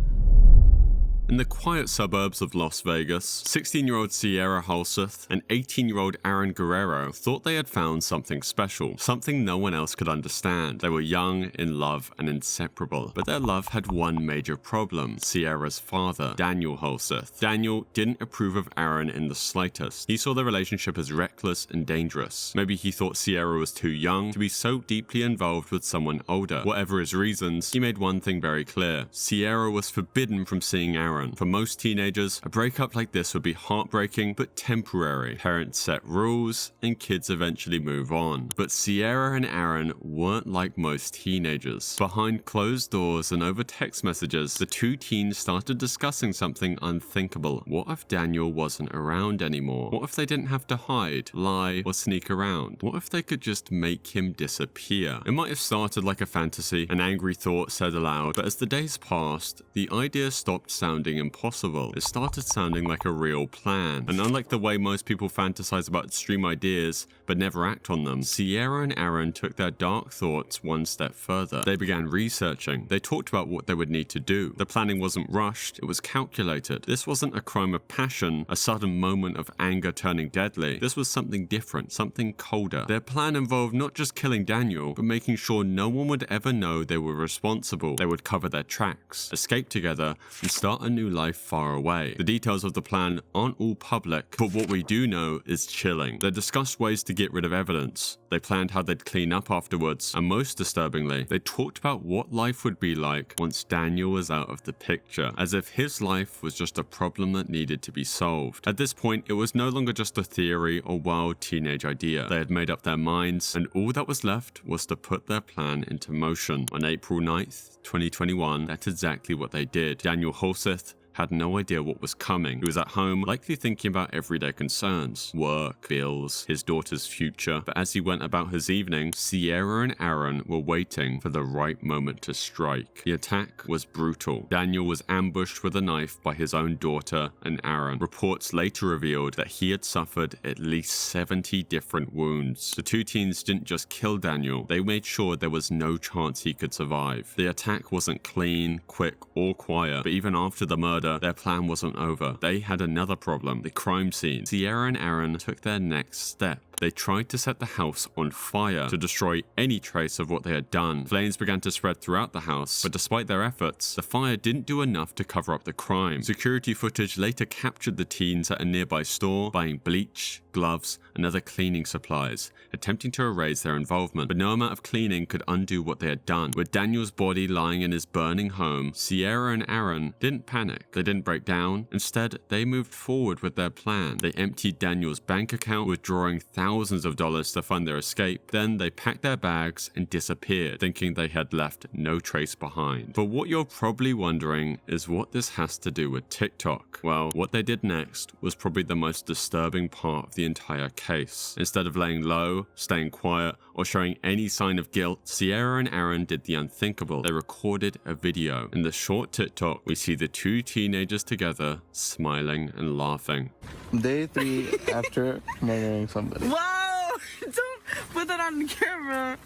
In the quiet suburbs of Las Vegas, 16-year-old Sierra Halseths and 18-year-old Aaron Guerrero thought they had found something special, something no one else could understand. They were young, in love, and inseparable, but their love had one major problem: Sierra's father, Daniel Halseths. Daniel didn't approve of Aaron in the slightest. He saw their relationship as reckless and dangerous. Maybe he thought Sierra was too young to be so deeply involved with someone older. Whatever his reasons, he made one thing very clear: Sierra was forbidden from seeing Aaron. For most teenagers, a breakup like this would be heartbreaking but temporary. Parents set rules, and kids eventually move on. But Sierra and Aaron weren't like most teenagers. Behind closed doors and over text messages, the two teens started discussing something unthinkable. What if Daniel wasn't around anymore? What if they didn't have to hide, lie, or sneak around? What if they could just make him disappear? It might have started like a fantasy, an angry thought said aloud, but as the days passed, the idea stopped sounding impossible. It started sounding like a real plan. And unlike the way most people fantasize about extreme ideas but never act on them, Sierra and Aaron took their dark thoughts one step further. They began researching. They talked about what they would need to do. The planning wasn't rushed, it was calculated. This wasn't a crime of passion, a sudden moment of anger turning deadly. This was something different, something colder. Their plan involved not just killing Daniel, but making sure no one would ever know they were responsible. They would cover their tracks, escape together, and start a new life far away. The details of the plan aren't all public, but what we do know is chilling. They discussed ways to get rid of evidence. They planned how they'd clean up afterwards, and most disturbingly, they talked about what life would be like once Daniel was out of the picture, as if his life was just a problem that needed to be solved. At this point, it was no longer just a theory or wild teenage idea. They had made up their minds, and all that was left was to put their plan into motion. On April 9th, 2021, that's exactly what they did. Daniel Halseths had no idea what was coming. He was at home, likely thinking about everyday concerns, work, bills, his daughter's future. But as he went about his evening, Sierra and Aaron were waiting for the right moment to strike. The attack was brutal. Daniel was ambushed with a knife by his own daughter and Aaron. Reports later revealed that he had suffered at least 70 different wounds. The two teens didn't just kill Daniel, they made sure there was no chance he could survive. The attack wasn't clean, quick, or quiet, but even after the murder, their plan wasn't over. They had another problem: the crime scene. Sierra and Aaron took their next step. They tried to set the house on fire to destroy any trace of what they had done. Flames began to spread throughout the house, but despite their efforts, the fire didn't do enough to cover up the crime. Security footage later captured the teens at a nearby store buying bleach, gloves, and other cleaning supplies, attempting to erase their involvement, but no amount of cleaning could undo what they had done. With Daniel's body lying in his burning home, Sierra and Aaron didn't panic. They didn't break down. Instead, they moved forward with their plan. They emptied Daniel's bank account, withdrawing thousands of dollars to fund their escape. Then they packed their bags and disappeared, thinking they had left no trace behind. But what you're probably wondering is what this has to do with TikTok. Well, what they did next was probably the most disturbing part of the entire case. Instead of laying low, staying quiet, or showing any sign of guilt, Sierra and Aaron did the unthinkable. They recorded a video. In the short TikTok, we see the two teenagers together, smiling and laughing. Day 3 after murdering somebody. Wow! Don't put that on the camera.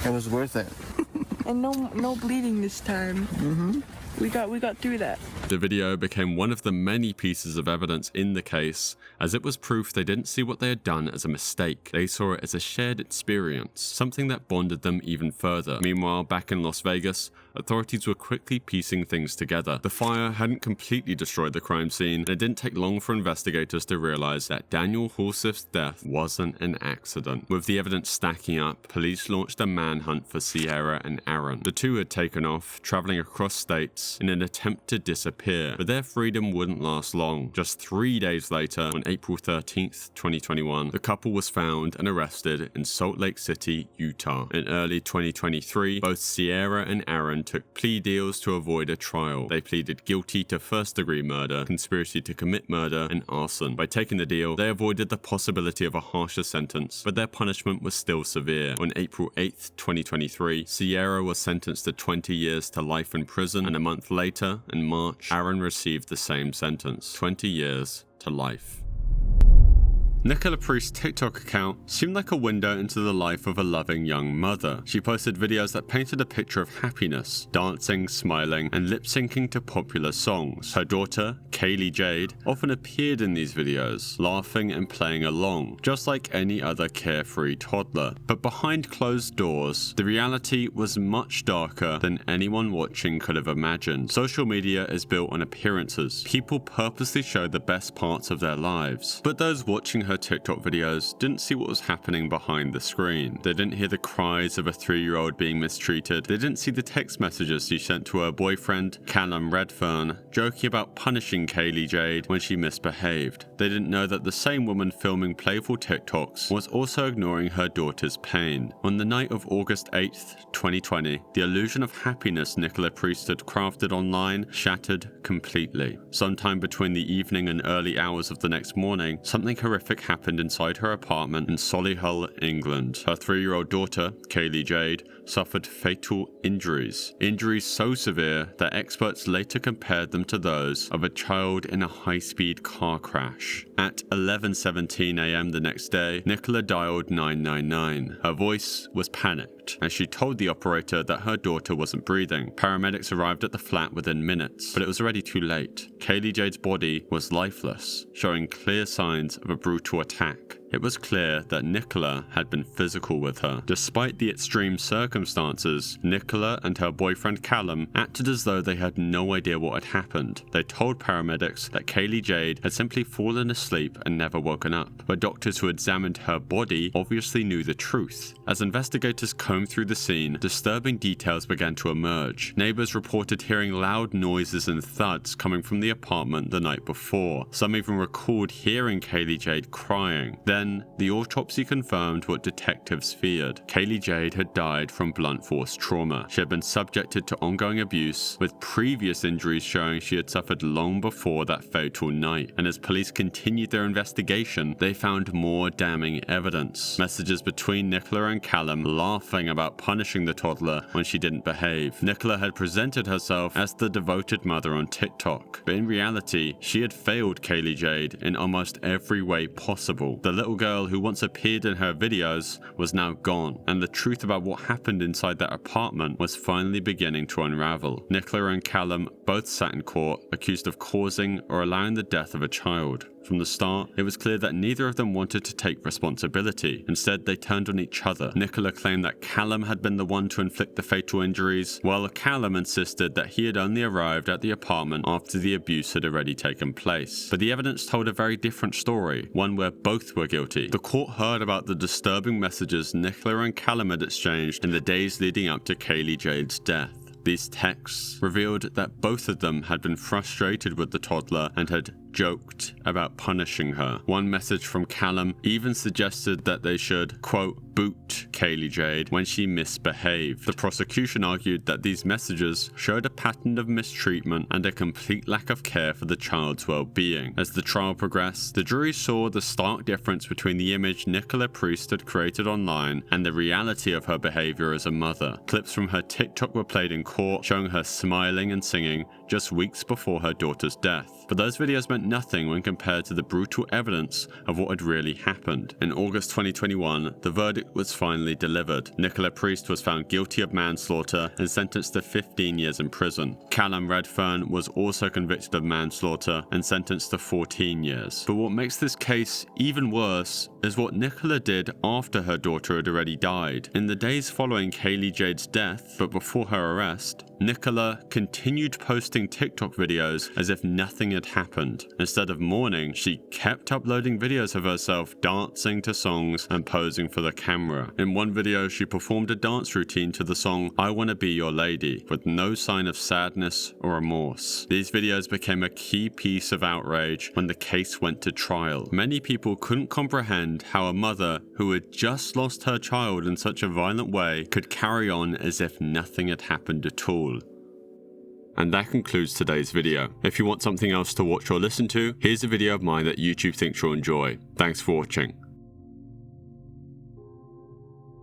It was worth it. And no bleeding this time. Mm-hmm. We got through that. The video became one of the many pieces of evidence in the case, as it was proof they didn't see what they had done as a mistake. They saw it as a shared experience, something that bonded them even further. Meanwhile, back in Las Vegas, authorities were quickly piecing things together. The fire hadn't completely destroyed the crime scene, and it didn't take long for investigators to realize that Daniel Halseth's death wasn't an accident. With the evidence stacking up, police launched a manhunt for Sierra and Aaron. The two had taken off, traveling across states in an attempt to disappear, but their freedom wouldn't last long. Just 3 days later, on April 13th, 2021, the couple was found and arrested in Salt Lake City, Utah. In early 2023, both Sierra and Aaron took plea deals to avoid a trial. They pleaded guilty to first-degree murder, conspiracy to commit murder, and arson. By taking the deal, they avoided the possibility of a harsher sentence, but their punishment was still severe. On April 8th, 2023, Sierra was sentenced to 20 years to life in prison, and a month later, in March, Aaron received the same sentence, 20 years to life. Nicola Priest's TikTok account seemed like a window into the life of a loving young mother. She posted videos that painted a picture of happiness, dancing, smiling, and lip-syncing to popular songs. Her daughter, Kaylee Jade, often appeared in these videos, laughing and playing along, just like any other carefree toddler. But behind closed doors, the reality was much darker than anyone watching could have imagined. Social media is built on appearances. People purposely show the best parts of their lives, but those watching her TikTok videos didn't see what was happening behind the screen. They didn't hear the cries of a 3-year-old being mistreated. They didn't see the text messages she sent to her boyfriend, Callum Redfern, joking about punishing Kaylee Jade when she misbehaved. They didn't know that the same woman filming playful TikToks was also ignoring her daughter's pain. On the night of August 8th, 2020, the illusion of happiness Nicola Priest had crafted online shattered completely. Sometime between the evening and early hours of the next morning, something horrific happened inside her apartment in Solihull, England. Her 3-year-old daughter, Kaylee Jade, suffered fatal injuries. Injuries so severe that experts later compared them to those of a child in a high-speed car crash. At 11:17 a.m. the next day, Nicola dialed 999. Her voice was panicked as she told the operator that her daughter wasn't breathing. Paramedics arrived at the flat within minutes, but it was already too late. Kaylee Jade's body was lifeless, showing clear signs of a brutal attack. It was clear that Nicola had been physical with her. Despite the extreme circumstances, Nicola and her boyfriend Callum acted as though they had no idea what had happened. They told paramedics that Kaylee Jade had simply fallen asleep and never woken up, but doctors who examined her body obviously knew the truth. As investigators combed through the scene, disturbing details began to emerge. Neighbors reported hearing loud noises and thuds coming from the apartment the night before. Some even recalled hearing Kaylee Jade crying. Then, the autopsy confirmed what detectives feared. Kaylee Jade had died from blunt force trauma. She had been subjected to ongoing abuse, with previous injuries showing she had suffered long before that fatal night. And as police continued their investigation, they found more damning evidence. Messages between Nicola and Callum laughing about punishing the toddler when she didn't behave. Nicola had presented herself as the devoted mother on TikTok, but in reality, she had failed Kaylee Jade in almost every way possible. The little girl who once appeared in her videos was now gone, and the truth about what happened inside that apartment was finally beginning to unravel. Nicola and Callum both sat in court, accused of causing or allowing the death of a child. From the start, it was clear that neither of them wanted to take responsibility. Instead, they turned on each other. Nicola claimed that Callum had been the one to inflict the fatal injuries, while Callum insisted that he had only arrived at the apartment after the abuse had already taken place. But the evidence told a very different story, one where both were guilty. The court heard about the disturbing messages Nicola and Callum had exchanged in the days leading up to Kaylee Jade's death. These texts revealed that both of them had been frustrated with the toddler and had joked about punishing her. One message from Callum even suggested that they should, quote, boot Kaylee Jade when she misbehaved. The prosecution argued that these messages showed a pattern of mistreatment and a complete lack of care for the child's well-being. As the trial progressed, the jury saw the stark difference between the image Nicola Priest had created online and the reality of her behavior as a mother. Clips from her TikTok were played in court, showing her smiling and singing just weeks before her daughter's death. But those videos meant nothing when compared to the brutal evidence of what had really happened. In August 2021, the verdict was finally delivered. Nicola Priest was found guilty of manslaughter and sentenced to 15 years in prison. Callum Redfern was also convicted of manslaughter and sentenced to 14 years. But what makes this case even worse is what Nicola did after her daughter had already died. In the days following Kaylee Jade's death, but before her arrest, Nicola continued posting TikTok videos as if nothing had happened. Instead of mourning, she kept uploading videos of herself dancing to songs and posing for the camera. In one video, she performed a dance routine to the song I Wanna Be Your Lady, with no sign of sadness or remorse. These videos became a key piece of outrage when the case went to trial. Many people couldn't comprehend how a mother who had just lost her child in such a violent way could carry on as if nothing had happened at all. And that concludes today's video. If you want something else to watch or listen to, here's a video of mine that YouTube thinks you'll enjoy. Thanks for watching.